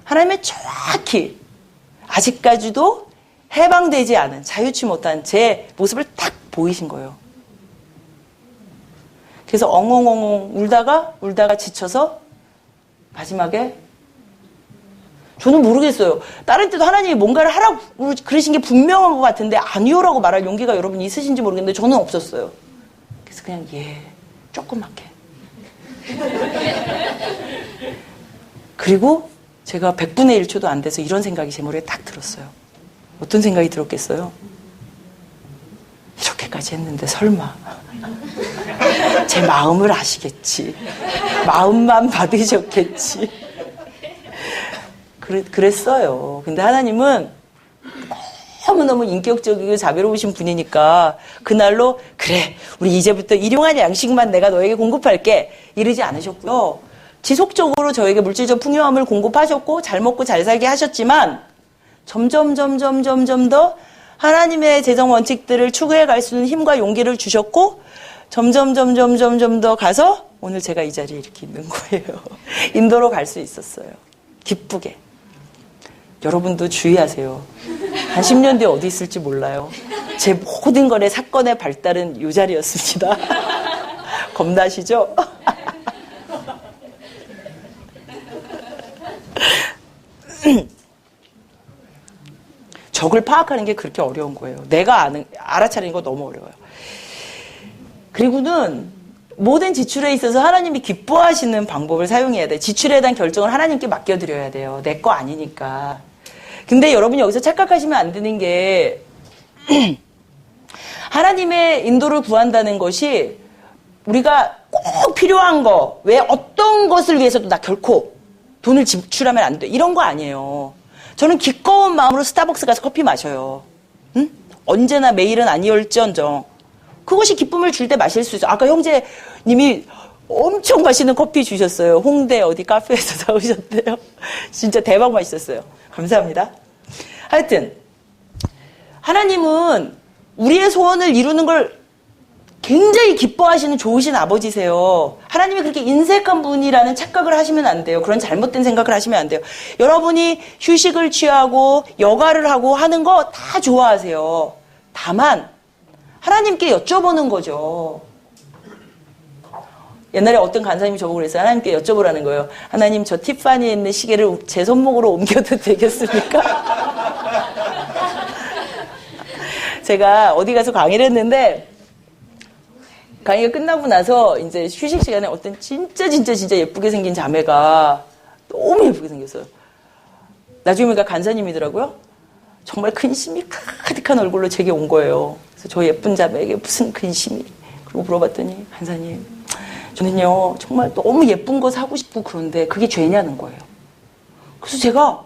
하나님의 정확히, 아직까지도 해방되지 않은, 자유치 못한 제 모습을 딱 보이신 거예요. 그래서 엉엉엉엉 울다가 지쳐서, 마지막에, 저는 모르겠어요. 다른 때도 하나님이 뭔가를 하라고 그러신 게 분명한 것 같은데 아니요라고 말할 용기가 여러분 있으신지 모르겠는데 저는 없었어요. 그래서 그냥 조그맣게 그리고 제가 100분의 1초도 안 돼서 이런 생각이 제 머리에 딱 들었어요. 어떤 생각이 들었겠어요? 이렇게까지 했는데 설마 제 마음을 아시겠지. 마음만 받으셨겠지. 그랬어요. 근데 하나님은 너무너무 인격적이고 자비로우신 분이니까 그날로 그래 우리 이제부터 일용할 양식만 내가 너에게 공급할게 이러지 않으셨고요. 지속적으로 저에게 물질적 풍요함을 공급하셨고 잘 먹고 잘 살게 하셨지만 점점 더 하나님의 재정 원칙들을 추구해 갈 수 있는 힘과 용기를 주셨고 점점 더 가서 오늘 제가 이 자리에 이렇게 있는 거예요. 인도로 갈 수 있었어요. 기쁘게. 여러분도 주의하세요. 한 10년 뒤에 어디 있을지 몰라요. 제 모든 거래 사건의 발달은 이 자리였습니다. 겁나시죠? 적을 파악하는 게 그렇게 어려운 거예요. 내가 알아차리는 거 너무 어려워요. 그리고는 모든 지출에 있어서 하나님이 기뻐하시는 방법을 사용해야 돼요. 지출에 대한 결정을 하나님께 맡겨드려야 돼요. 내 거 아니니까. 근데 여러분이 여기서 착각하시면 안 되는 게 하나님의 인도를 구한다는 것이 우리가 꼭 필요한 거, 왜 어떤 것을 위해서도 나 결코 돈을 지출하면 안 돼. 이런 거 아니에요. 저는 기꺼운 마음으로 스타벅스 가서 커피 마셔요. 응? 언제나 매일은 아니올지언정. 그것이 기쁨을 줄 때 마실 수 있어요. 아까 형제님이 엄청 맛있는 커피 주셨어요. 홍대 어디 카페에서 사오셨대요. 진짜 대박 맛있었어요. 감사합니다. 하여튼 하나님은 우리의 소원을 이루는 걸 굉장히 기뻐하시는 좋으신 아버지세요. 하나님이 그렇게 인색한 분이라는 착각을 하시면 안 돼요. 그런 잘못된 생각을 하시면 안 돼요. 여러분이 휴식을 취하고 여가를 하고 하는 거 다 좋아하세요. 다만 하나님께 여쭤보는 거죠. 옛날에 어떤 간사님이 저보고 그랬어요. 하나님께 여쭤보라는 거예요. 하나님 저 티파니에 있는 시계를 제 손목으로 옮겨도 되겠습니까? 제가 어디 가서 강의를 했는데 강의가 끝나고 나서 이제 휴식 시간에 어떤 진짜 예쁘게 생긴 자매가 너무 예쁘게 생겼어요. 나중에 보니까 간사님이더라고요. 정말 근심이 가득한 얼굴로 제게 온 거예요. 그래서 저 예쁜 자매에게 무슨 근심이? 그리고 물어봤더니 간사님, 저는요 정말 너무 예쁜 거 사고 싶고 그런데 그게 죄냐는 거예요. 그래서 제가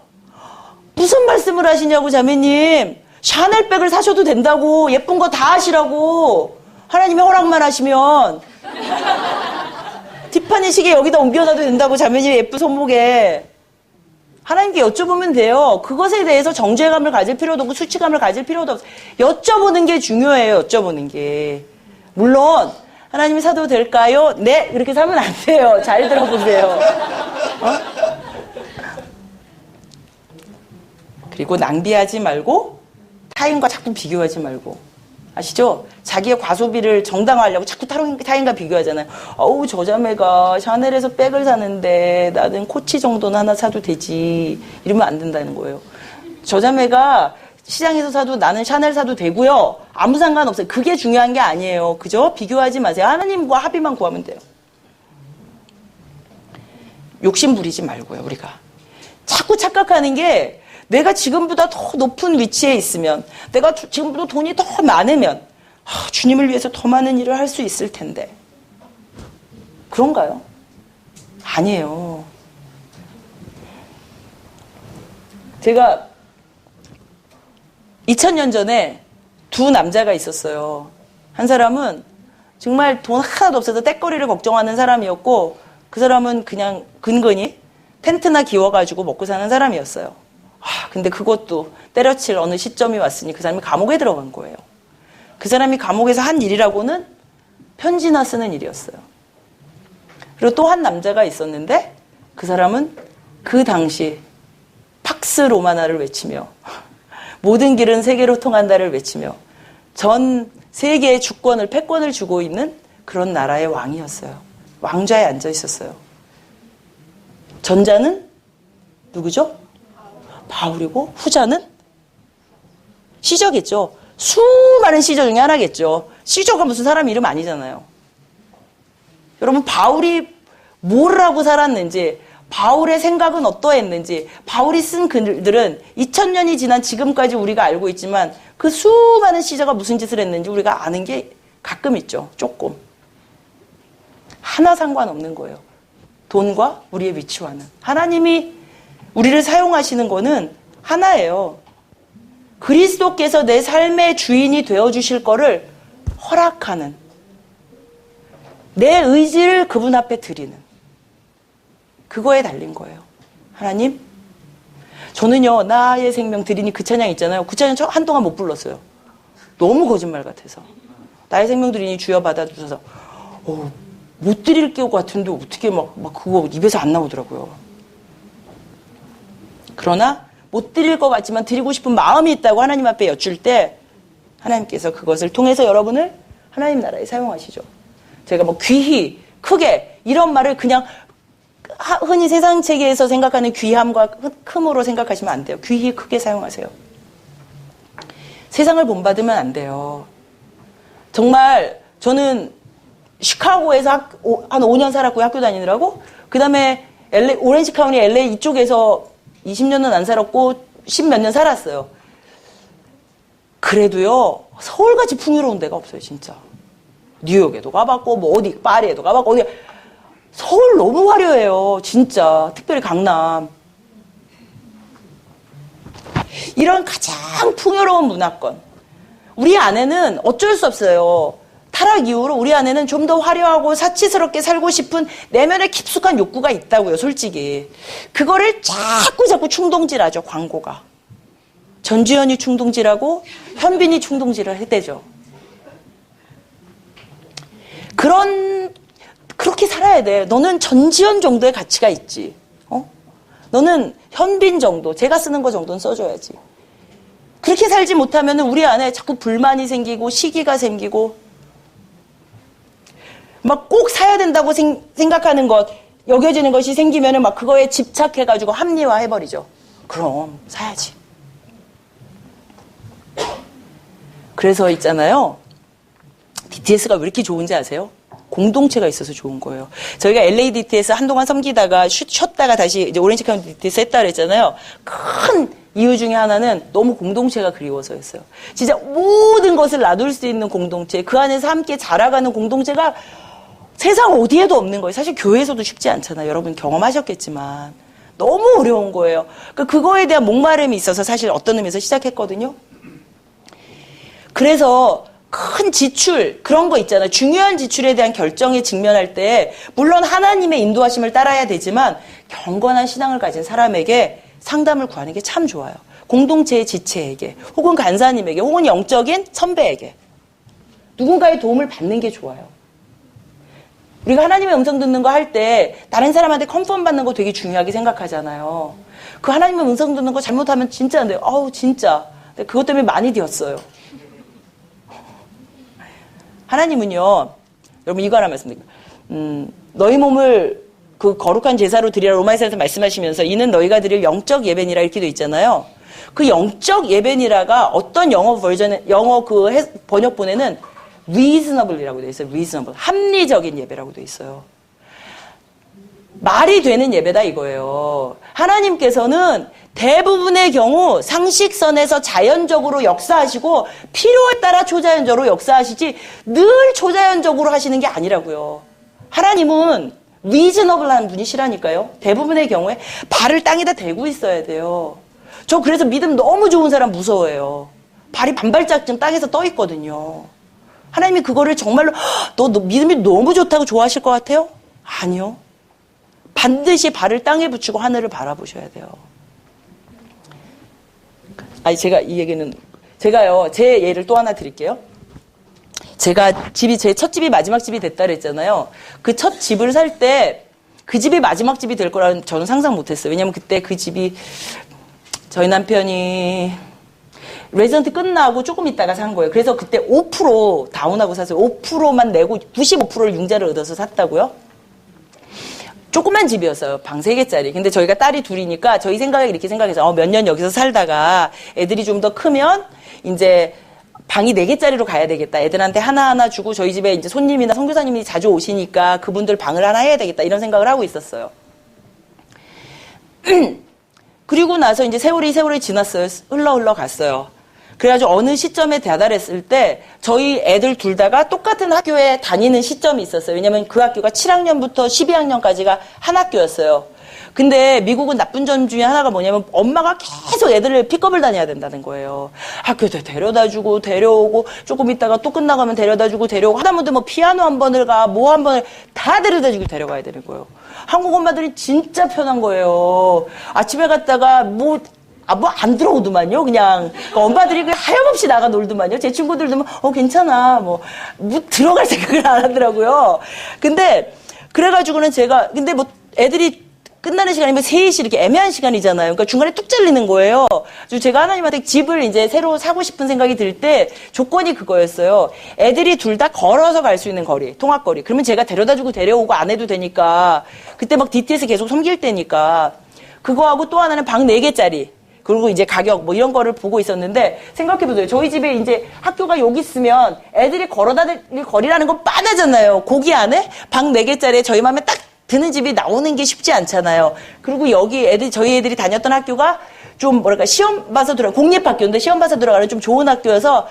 무슨 말씀을 하시냐고 자매님, 샤넬백을 사셔도 된다고, 예쁜 거 다 하시라고, 하나님의 허락만 하시면 티파니 시계 여기다 옮겨놔도 된다고, 자매님 예쁜 손목에. 하나님께 여쭤보면 돼요. 그것에 대해서 정죄감을 가질 필요도 없고 수치감을 가질 필요도 없어요. 여쭤보는 게 중요해요. 여쭤보는 게. 물론 하나님이 사도 될까요? 네, 그렇게 사면 안 돼요. 잘 들어보세요. 그리고 낭비하지 말고 타인과 자꾸 비교하지 말고. 아시죠? 자기의 과소비를 정당화하려고 자꾸 타인과 비교하잖아요. 어우, 저 자매가 샤넬에서 백을 사는데 나는 코치 정도는 하나 사도 되지. 이러면 안 된다는 거예요. 저 자매가 시장에서 사도 나는 샤넬 사도 되고요. 아무 상관없어요. 그게 중요한 게 아니에요. 그죠? 비교하지 마세요. 하나님과 합의만 구하면 돼요. 욕심 부리지 말고요, 우리가. 자꾸 착각하는 게 내가 지금보다 더 높은 위치에 있으면, 내가 지금보다 돈이 더 많으면 주님을 위해서 더 많은 일을 할 수 있을 텐데. 그런가요? 아니에요. 제가 2000년 전에 두 남자가 있었어요. 한 사람은 정말 돈 하나도 없어서 떼거리를 걱정하는 사람이었고, 그 사람은 그냥 근근히 텐트나 기워가지고 먹고 사는 사람이었어요. 근데 그것도 때려칠 어느 시점이 왔으니 그 사람이 감옥에 들어간 거예요. 그 사람이 감옥에서 한 일이라고는 편지나 쓰는 일이었어요. 그리고 또 한 남자가 있었는데 그 사람은 그 당시 팍스 로마나를 외치며 모든 길은 세계로 통한다를 외치며 전 세계의 주권을, 패권을 주고 있는 그런 나라의 왕이었어요. 왕좌에 앉아 있었어요. 전자는 누구죠? 바울이고 후자는 시저겠죠. 수많은 시저 중에 하나겠죠. 시저가 무슨 사람 이름 아니잖아요. 여러분, 바울이 뭘 하고 살았는지, 바울의 생각은 어떠했는지, 바울이 쓴 글들은 2000년이 지난 지금까지 우리가 알고 있지만 그 수많은 시자가 무슨 짓을 했는지 우리가 아는 게 가끔 있죠. 조금. 하나 상관없는 거예요. 돈과 우리의 위치와는. 하나님이 우리를 사용하시는 거는 하나예요. 그리스도께서 내 삶의 주인이 되어주실 거를 허락하는, 내 의지를 그분 앞에 드리는, 그거에 달린 거예요. 하나님, 저는요, 나의 생명 드리니 그 찬양 있잖아요. 그 찬양 한동안 못 불렀어요. 너무 거짓말 같아서. 나의 생명 드리니 주여 받아주셔서 못 드릴 것 같은데 어떻게 막 그거 입에서 안 나오더라고요. 그러나 못 드릴 것 같지만 드리고 싶은 마음이 있다고 하나님 앞에 여쭐 때 하나님께서 그것을 통해서 여러분을 하나님 나라에 사용하시죠. 제가 뭐 귀히, 크게 이런 말을 그냥 흔히 세상 체계에서 생각하는 귀함과 큼으로 생각하시면 안 돼요. 귀히, 크게 사용하세요. 세상을 본받으면 안 돼요. 정말 저는 시카고에서 한 5년 살았고요. 학교 다니느라고. 그 다음에 오렌지 카운티 LA 이쪽에서 20년은 안 살았고 10몇 년 살았어요. 그래도요, 서울같이 풍요로운 데가 없어요, 진짜. 뉴욕에도 가봤고, 뭐 어디, 파리에도 가봤고, 어디. 서울 너무 화려해요, 진짜. 특별히 강남. 이런 가장 풍요로운 문화권. 우리 안에는 어쩔 수 없어요. 타락 이후로 우리 안에는 좀 더 화려하고 사치스럽게 살고 싶은 내면의 깊숙한 욕구가 있다고요, 솔직히. 그거를 자꾸 충동질하죠, 광고가. 전지현이 충동질하고 현빈이 충동질을 해대죠. 그렇게 살아야 돼. 너는 전지현 정도의 가치가 있지. 너는 현빈 정도, 제가 쓰는 거 정도는 써줘야지. 그렇게 살지 못하면 우리 안에 자꾸 불만이 생기고 시기가 생기고 막 꼭 사야 된다고 생각하는 것, 여겨지는 것이 생기면 막 그거에 집착해가지고 합리화해버리죠. 그럼 사야지. 그래서 있잖아요. DTS가 왜 이렇게 좋은지 아세요? 공동체가 있어서 좋은 거예요. 저희가 LA DTS 한동안 섬기다가 쉬었다가 다시 이제 오렌지 카운티 DTS 했다 그랬잖아요. 큰 이유 중에 하나는 너무 공동체가 그리워서였어요. 진짜 모든 것을 놔둘 수 있는 공동체, 그 안에서 함께 자라가는 공동체가 세상 어디에도 없는 거예요. 사실 교회에서도 쉽지 않잖아요. 여러분 경험하셨겠지만. 너무 어려운 거예요. 그거에 대한 목마름이 있어서 사실 어떤 의미에서 시작했거든요. 그래서 큰 지출, 그런 거 있잖아요. 중요한 지출에 대한 결정에 직면할 때 물론 하나님의 인도하심을 따라야 되지만 경건한 신앙을 가진 사람에게 상담을 구하는 게 참 좋아요. 공동체의 지체에게, 혹은 간사님에게, 혹은 영적인 선배에게 누군가의 도움을 받는 게 좋아요. 우리가 하나님의 음성 듣는 거 할 때 다른 사람한테 컨펌 받는 거 되게 중요하게 생각하잖아요. 그 하나님의 음성 듣는 거 잘못하면 진짜 안 돼요. 진짜. 그것 때문에 많이 되었어요. 하나님은요, 여러분 이거 하나 말씀드릴게요. 너희 몸을 그 거룩한 제사로 드리라 로마에서 말씀하시면서 이는 너희가 드릴 영적 예배니라 이렇게 돼 있잖아요. 그 영적 예배니라가 어떤 영어 번역본에는 reasonable이라고 돼 있어요. reasonable. 합리적인 예배라고 돼 있어요. 말이 되는 예배다 이거예요. 하나님께서는 대부분의 경우 상식선에서 자연적으로 역사하시고 필요에 따라 초자연적으로 역사하시지 늘 초자연적으로 하시는 게 아니라고요. 하나님은 리즈너블한 분이시라니까요. 대부분의 경우에 발을 땅에다 대고 있어야 돼요. 저 그래서 믿음 너무 좋은 사람 무서워해요. 발이 반발짝쯤 땅에서 떠 있거든요. 하나님이 그거를 정말로 너 믿음이 너무 좋다고 좋아하실 것 같아요? 아니요. 반드시 발을 땅에 붙이고 하늘을 바라보셔야 돼요. 제가 이 얘기는, 제가요, 제 예를 또 하나 드릴게요. 제가 제 첫 집이 마지막 집이 됐다 그랬잖아요. 그 첫 집을 살 때 그 집이 마지막 집이 될 거라는 저는 상상 못 했어요. 왜냐면 그때 그 집이 저희 남편이 레지던트 끝나고 조금 있다가 산 거예요. 그래서 그때 5% 다운하고 샀어요. 5%만 내고 95%를 융자를 얻어서 샀다고요? 조그만 집이었어요. 방 3개짜리. 근데 저희가 딸이 둘이니까 저희 생각에 이렇게 생각해서 몇 년 여기서 살다가 애들이 좀 더 크면 이제 방이 4개짜리로 가야 되겠다. 애들한테 하나하나 주고 저희 집에 이제 손님이나 선교사님이 자주 오시니까 그분들 방을 하나 해야 되겠다. 이런 생각을 하고 있었어요. 그리고 나서 이제 세월이 지났어요. 흘러 갔어요. 그래가지고 어느 시점에 다다랐을 때 저희 애들 둘 다가 똑같은 학교에 다니는 시점이 있었어요. 왜냐면 그 학교가 7학년부터 12학년까지가 한 학교였어요. 근데 미국은 나쁜 점 중에 하나가 뭐냐면 엄마가 계속 애들을 픽업을 다녀야 된다는 거예요. 학교에 데려다주고 데려오고 조금 있다가 또 끝나가면 데려다주고 데려오고 하다못해 뭐 피아노 한 번을 가 뭐 한 번을 다 데려다주고 데려가야 되는 거예요. 한국 엄마들이 진짜 편한 거예요. 아침에 갔다가 뭐 안 들어오더만요, 그냥. 그러니까 엄마들이 그냥 하염없이 나가 놀더만요. 제 친구들도 괜찮아. 들어갈 생각을 안 하더라고요. 근데, 그래가지고는 근데 애들이 끝나는 시간이면 3시 이렇게 애매한 시간이잖아요. 그러니까 중간에 뚝 잘리는 거예요. 그래서 제가 하나님한테 집을 이제 새로 사고 싶은 생각이 들 때 조건이 그거였어요. 애들이 둘 다 걸어서 갈 수 있는 거리, 통학거리. 그러면 제가 데려다주고 데려오고 안 해도 되니까. 그때 DTS 계속 섬길 때니까. 그거하고 또 하나는 방 4개짜리. 그리고 이제 가격 이런 거를 보고 있었는데 생각해보세요. 저희 집에 이제 학교가 여기 있으면 애들이 걸어다닐 거리라는 건 뻔하잖아요. 거기 안에 방 4개짜리에 저희 맘에 딱 드는 집이 나오는 게 쉽지 않잖아요. 그리고 여기 저희 애들이 다녔던 학교가 좀 시험 봐서 공립학교인데 시험 봐서 들어가는 좀 좋은 학교여서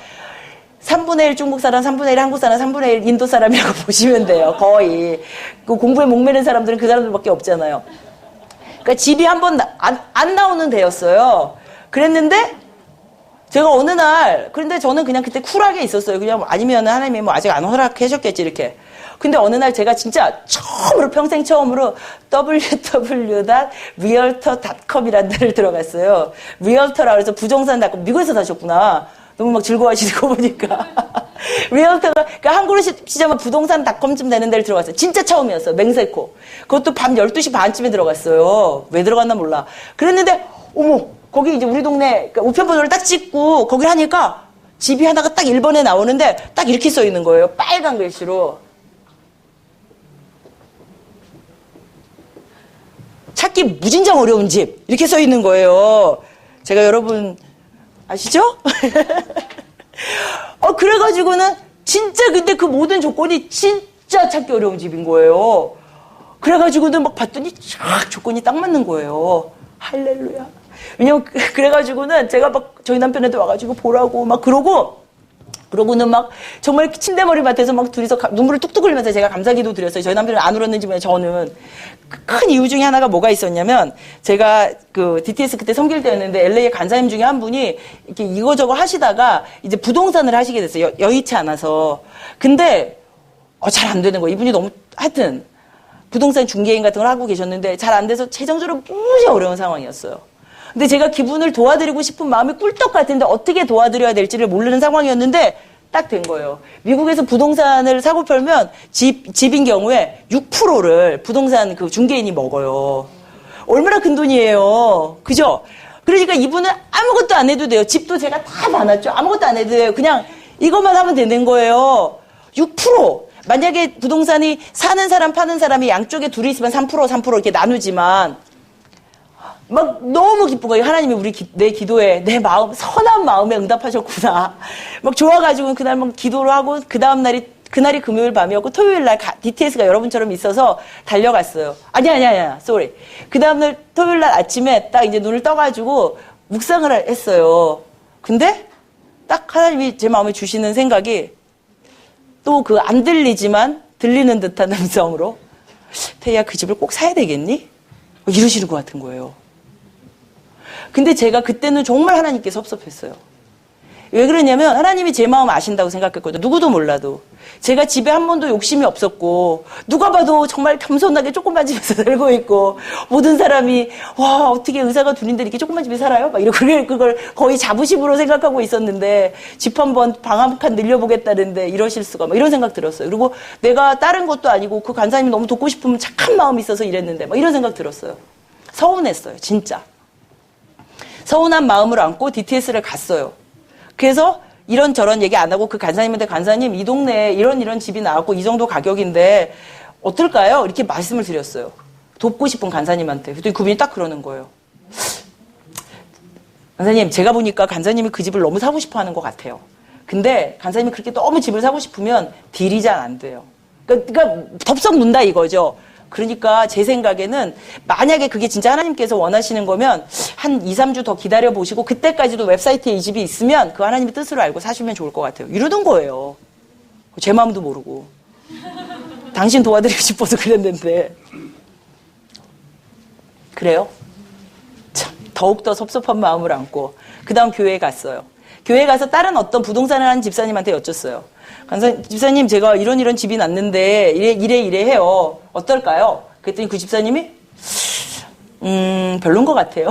3분의 1 중국 사람, 3분의 1 한국 사람, 3분의 1 인도 사람이라고 보시면 돼요. 거의. 그 공부에 목매는 사람들은 그 사람들밖에 없잖아요. 그러니까 집이 한 번 안 나오는 데였어요. 그랬는데 제가 어느 날 그런데 저는 그냥 그때 쿨하게 있었어요. 그냥 아니면 하나님이 아직 안 허락하셨겠지 이렇게. 근데 어느 날 제가 진짜 평생 처음으로 www.realtor.com이라는 데를 들어갔어요. realtor라고 해서 부동산.com. 미국에서 사셨구나. 너무 즐거워하시는 거 보니까. 리얼터가, 그러니까 한국으로 치자면 부동산.com쯤 되는 데를 들어갔어요. 진짜 처음이었어요. 맹세코. 그것도 밤 12시 반쯤에 들어갔어요. 왜 들어갔나 몰라. 그랬는데, 어머, 거기 이제 우리 동네, 그러니까 우편번호를 딱 찍고, 거기 하니까 집이 하나가 딱 1번에 나오는데, 딱 이렇게 써 있는 거예요. 빨간 글씨로. 찾기 무진장 어려운 집. 이렇게 써 있는 거예요. 제가 여러분, 아시죠? 그래가지고는 진짜 근데 그 모든 조건이 진짜 찾기 어려운 집인 거예요. 그래가지고는 봤더니 쫙 조건이 딱 맞는 거예요. 할렐루야. 왜냐면 그래가지고는 제가 저희 남편한테 와가지고 보라고 그러고는 정말 침대머리맡에서 둘이서 눈물을 뚝뚝 흘리면서 제가 감사기도 드렸어요. 저희 남편은 안 울었는지 모르겠는데 저는. 큰 이유 중에 하나가 뭐가 있었냐면 제가 DTS 그때 섬길 때였는데 LA의 간사님 중에 한 분이 이렇게 이거저거 하시다가 이제 부동산을 하시게 됐어요. 여의치 않아서. 근데 잘 안 되는 거예요. 이분이 너무 하여튼 부동산 중개인 같은 걸 하고 계셨는데 잘 안 돼서 재정적으로 무지 어려운 상황이었어요. 근데 제가 그분을 도와드리고 싶은 마음이 꿀떡 같은데 어떻게 도와드려야 될지를 모르는 상황이었는데 딱 된 거예요. 미국에서 부동산을 사고 팔면 집인 경우에 6%를 부동산 중개인이 먹어요. 얼마나 큰 돈이에요. 그죠? 그러니까 이분은 아무것도 안 해도 돼요. 집도 제가 다 봐놨죠. 아무것도 안 해도 돼요. 그냥 이것만 하면 되는 거예요. 6%. 만약에 부동산이 사는 사람, 파는 사람이 양쪽에 둘이 있으면 3% 이렇게 나누지만 너무 기쁜 거예요. 하나님이 내 기도에, 내 마음, 선한 마음에 응답하셨구나. 좋아가지고 그날 기도를 하고, 그날이 금요일 밤이었고, 토요일 날 DTS가 여러분처럼 있어서 달려갔어요. 아니야, sorry. 그 다음날 토요일 날 아침에 딱 이제 눈을 떠가지고 묵상을 했어요. 근데 딱 하나님이 제 마음에 주시는 생각이 또 안 들리지만 들리는 듯한 음성으로 태희야, 그 집을 꼭 사야 되겠니? 이러시는 것 같은 거예요. 근데 제가 그때는 정말 하나님께 섭섭했어요. 왜 그러냐면 하나님이 제 마음 아신다고 생각했거든요. 누구도 몰라도. 제가 집에 한 번도 욕심이 없었고 누가 봐도 정말 겸손하게 조그만 집에서 살고 있고 모든 사람이 와 어떻게 의사가 둘인데 이렇게 조그만 집에 살아요? 이러고 그걸 거의 자부심으로 생각하고 있었는데 집 한 번 방 한 칸 늘려보겠다는데 이러실 수가 이런 생각 들었어요. 그리고 내가 다른 것도 아니고 그 간사님이 너무 돕고 싶으면 착한 마음이 있어서 이랬는데 이런 생각 들었어요. 서운했어요. 진짜. 서운한 마음을 안고 DTS를 갔어요. 그래서 이런저런 얘기 안 하고 그 간사님한테 간사님 이 동네에 이런 집이 나왔고 이 정도 가격인데 어떨까요? 이렇게 말씀을 드렸어요. 돕고 싶은 간사님한테. 그랬더니 그분이 딱 그러는 거예요. 간사님 제가 보니까 간사님이 그 집을 너무 사고 싶어 하는 것 같아요. 근데 간사님이 그렇게 너무 집을 사고 싶으면 딜이 잘 안 돼요. 그러니까 덥석 문다 이거죠. 그러니까 제 생각에는 만약에 그게 진짜 하나님께서 원하시는 거면 한 2, 3주 더 기다려 보시고 그때까지도 웹사이트에 이 집이 있으면 그 하나님의 뜻으로 알고 사시면 좋을 것 같아요. 이러던 거예요. 제 마음도 모르고. 당신 도와드리고 싶어서 그랬는데. 그래요? 참, 더욱더 섭섭한 마음을 안고 그 다음 교회에 갔어요. 교회에 가서 다른 어떤 부동산을 하는 집사님한테 여쭸어요. 집사님, 제가 이런 집이 났는데 이래 해요. 어떨까요? 그랬더니 그 집사님이 별론 것 같아요.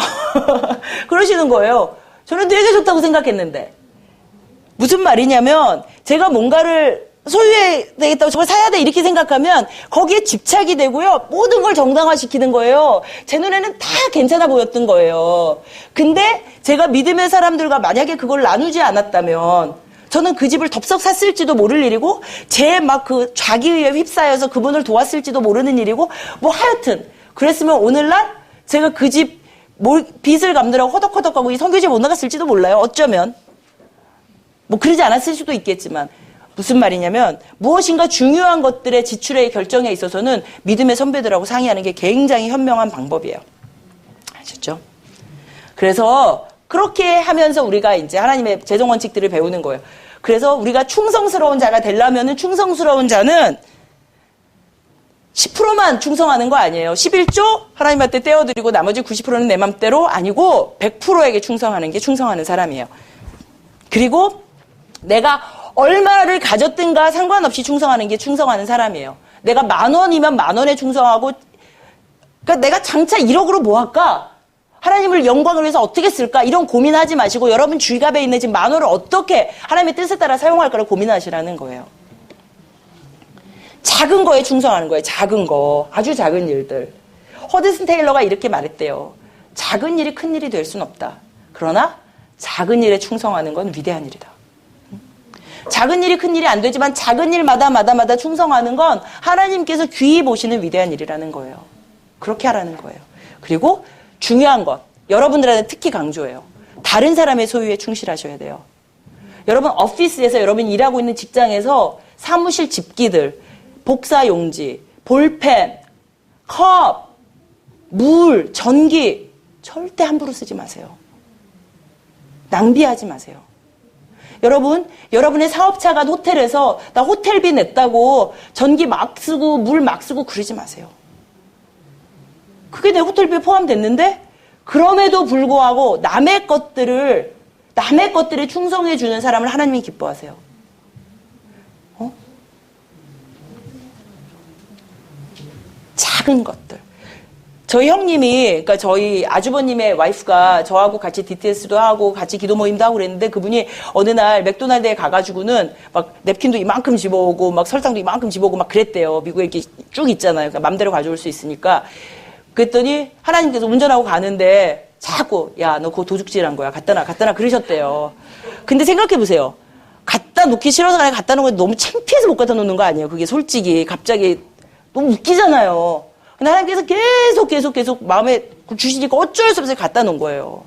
그러시는 거예요. 저는 되게 좋다고 생각했는데. 무슨 말이냐면 제가 뭔가를 소유해야 되겠다고 저걸 사야 돼 이렇게 생각하면 거기에 집착이 되고요. 모든 걸 정당화시키는 거예요. 제 눈에는 다 괜찮아 보였던 거예요. 근데 제가 믿음의 사람들과 만약에 그걸 나누지 않았다면 저는 그 집을 덥석 샀을지도 모를 일이고 제 막 그 자기의에 휩싸여서 그분을 도왔을지도 모르는 일이고 뭐 하여튼 그랬으면 오늘날 제가 그 집 빚을 갚느라고 허덕허덕하고 이 선교지에 못 나갔을지도 몰라요. 어쩌면. 뭐 그러지 않았을 수도 있겠지만 무슨 말이냐면 무엇인가 중요한 것들의 지출의 결정에 있어서는 믿음의 선배들하고 상의하는 게 굉장히 현명한 방법이에요. 아셨죠? 그래서 그렇게 하면서 우리가 이제 하나님의 재정 원칙들을 배우는 거예요. 그래서 우리가 충성스러운 자가 되려면은 충성스러운 자는 10%만 충성하는 거 아니에요. 11조 하나님한테 떼어드리고 나머지 90%는 내 맘대로 아니고 100%에게 충성하는 게 충성하는 사람이에요. 그리고 내가 얼마를 가졌든가 상관없이 충성하는 게 충성하는 사람이에요. 내가 10,000원이면 10,000원에 충성하고 그러니까 내가 장차 1억으로 뭐 할까? 하나님을 영광을 위해서 어떻게 쓸까? 이런 고민하지 마시고 여러분 주위갑에 있는 지금 10,000원을 어떻게 하나님의 뜻에 따라 사용할까를 고민하시라는 거예요. 작은 거에 충성하는 거예요. 작은 거. 아주 작은 일들. 허드슨 테일러가 이렇게 말했대요. 작은 일이 큰 일이 될 수는 없다. 그러나 작은 일에 충성하는 건 위대한 일이다. 작은 일이 큰 일이 안 되지만 작은 일마다 충성하는 건 하나님께서 귀히 보시는 위대한 일이라는 거예요. 그렇게 하라는 거예요. 그리고 중요한 것, 여러분들한테 특히 강조해요. 다른 사람의 소유에 충실하셔야 돼요. 여러분 오피스에서 여러분 일하고 있는 직장에서 사무실 집기들, 복사용지, 볼펜, 컵, 물, 전기 절대 함부로 쓰지 마세요. 낭비하지 마세요. 여러분, 여러분의 사업차가 호텔에서 나 호텔비 냈다고 전기 막 쓰고 물 막 쓰고 그러지 마세요. 그게 내 호텔비에 포함됐는데 그럼에도 불구하고 남의 것들에 충성해 주는 사람을 하나님이 기뻐하세요. 작은 것들. 저희 형님이, 그러니까 저희 아주버님의 와이프가 저하고 같이 DTS도 하고 같이 기도 모임도 하고 그랬는데 그분이 어느 날 맥도날드에 가가지고는 막 냅킨도 이만큼 집어오고 막 설탕도 이만큼 집어오고 막 그랬대요. 미국에 이렇게 쭉 있잖아요. 그러니까 맘대로 가져올 수 있으니까. 그랬더니 하나님께서 운전하고 가는데 자꾸 야, 너 그거 도둑질한 거야. 갖다 놔 그러셨대요. 근데 생각해보세요. 갖다 놓기 싫어서 그냥 갖다 놓은 거 너무 창피해서 못 갖다 놓는 거 아니에요. 그게 솔직히 갑자기 너무 웃기잖아요. 근데 하나님께서 계속 마음에 주시니까 어쩔 수 없이 갖다 놓은 거예요.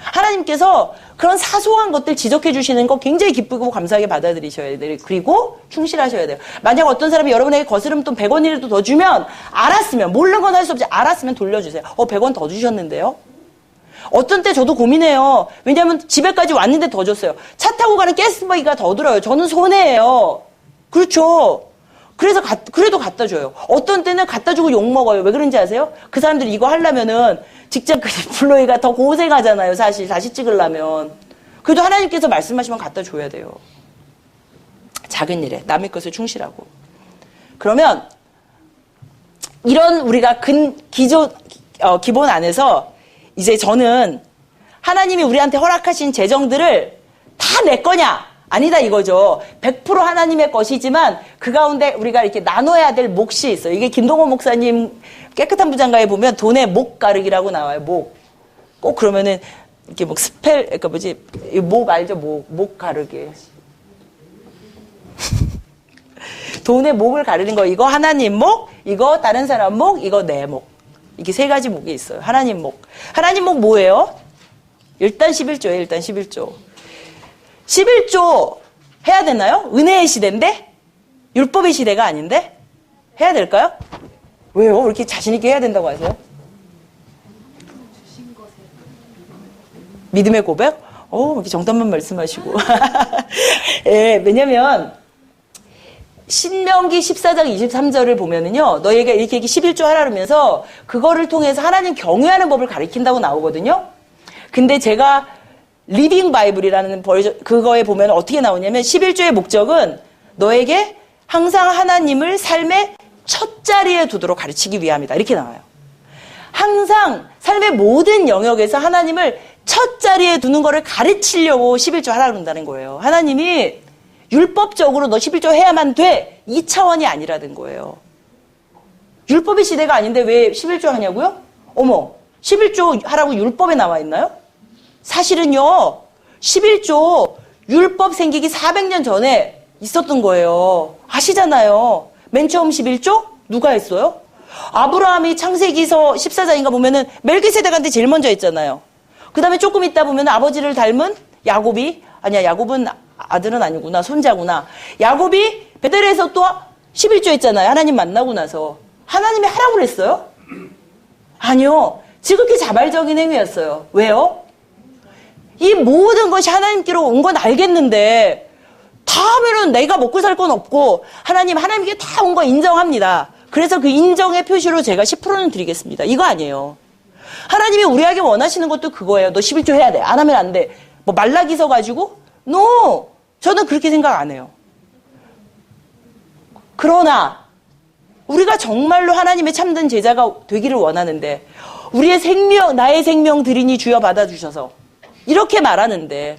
하나님께서 그런 사소한 것들 지적해 주시는 거 굉장히 기쁘고 감사하게 받아들이셔야 돼요. 그리고 충실하셔야 돼요. 만약 어떤 사람이 여러분에게 거스름돈 100원이라도 더 주면 알았으면 모르는 건 할 수 없지 알았으면 돌려주세요. 100원 더 주셨는데요. 어떤 때 저도 고민해요. 왜냐하면 집에까지 왔는데 더 줬어요. 차 타고 가는 가스비가 더 들어요. 저는 손해예요. 그렇죠. 그래서 그래도 갖다 줘요. 어떤 때는 갖다 주고 욕 먹어요. 왜 그런지 아세요? 그 사람들이 이거 하려면은 직접 블로이가 더 고생하잖아요. 사실 다시 찍으려면. 그래도 하나님께서 말씀하시면 갖다 줘야 돼요. 작은 일에 남의 것을 충실하고. 그러면 이런 우리가 기본 안에서 이제 저는 하나님이 우리한테 허락하신 재정들을 다 내 거냐? 아니다 이거죠. 100% 하나님의 것이지만 그 가운데 우리가 이렇게 나눠야 될 몫이 있어요. 이게 김동호 목사님 깨끗한 부장가에 보면 돈의 목 가르기라고 나와요. 목. 꼭 그러면은 이렇게 뭐 그러니까 뭐지? 목 알죠? 목 가르기. 돈의 목을 가르는 거. 이거 하나님 목, 이거 다른 사람 목, 이거 내 목. 이게 세 가지 목이 있어요. 하나님 목. 하나님 목 뭐예요? 일단 11조예요. 일단 11조. 11조 해야 되나요? 은혜의 시대인데? 율법의 시대가 아닌데? 해야 될까요? 왜요? 왜 이렇게 자신있게 해야 된다고 하세요? 믿음의 고백? 이렇게 정답만 말씀하시고. 예, 왜냐면, 신명기 14장 23절을 보면은요, 너희가 이렇게 11조 하라 그러면서, 그거를 통해서 하나님 경외하는 법을 가리킨다고 나오거든요? 근데 제가, 리빙 바이블이라는 버전, 그거에 보면 어떻게 나오냐면, 11조의 목적은 너에게 항상 하나님을 삶의 첫 자리에 두도록 가르치기 위함이다. 이렇게 나와요. 항상 삶의 모든 영역에서 하나님을 첫 자리에 두는 거를 가르치려고 11조 하라 그런다는 거예요. 하나님이 율법적으로 너 11조 해야만 돼. 이 차원이 아니라는 거예요. 율법의 시대가 아닌데 왜 11조 하냐고요? 어머, 11조 하라고 율법에 나와 있나요? 사실은요, 11조 율법 생기기 400년 전에 있었던 거예요. 아시잖아요. 맨 처음 11조? 누가 했어요? 아브라함이 창세기서 14장인가 보면은 멜기세덱한테 제일 먼저 했잖아요. 그 다음에 조금 있다 보면 아버지를 닮은 야곱이, 아니야, 야곱은 아들은 아니구나, 손자구나. 야곱이 베델에서 또 11조 했잖아요. 하나님 만나고 나서. 하나님이 하라고 그랬어요? 아니요. 지극히 자발적인 행위였어요. 왜요? 이 모든 것이 하나님께로 온 건 알겠는데, 다 하면은 내가 먹고 살 건 없고, 하나님께 다 온 거 인정합니다. 그래서 그 인정의 표시로 제가 10%는 드리겠습니다. 이거 아니에요. 하나님이 우리에게 원하시는 것도 그거예요. 너 11조 해야 돼. 안 하면 안 돼. 뭐 말라기서 가지고? No! 저는 그렇게 생각 안 해요. 그러나 우리가 정말로 하나님의 참된 제자가 되기를 원하는데 우리의 생명, 나의 생명 드리니 주여 받아주셔서 이렇게 말하는데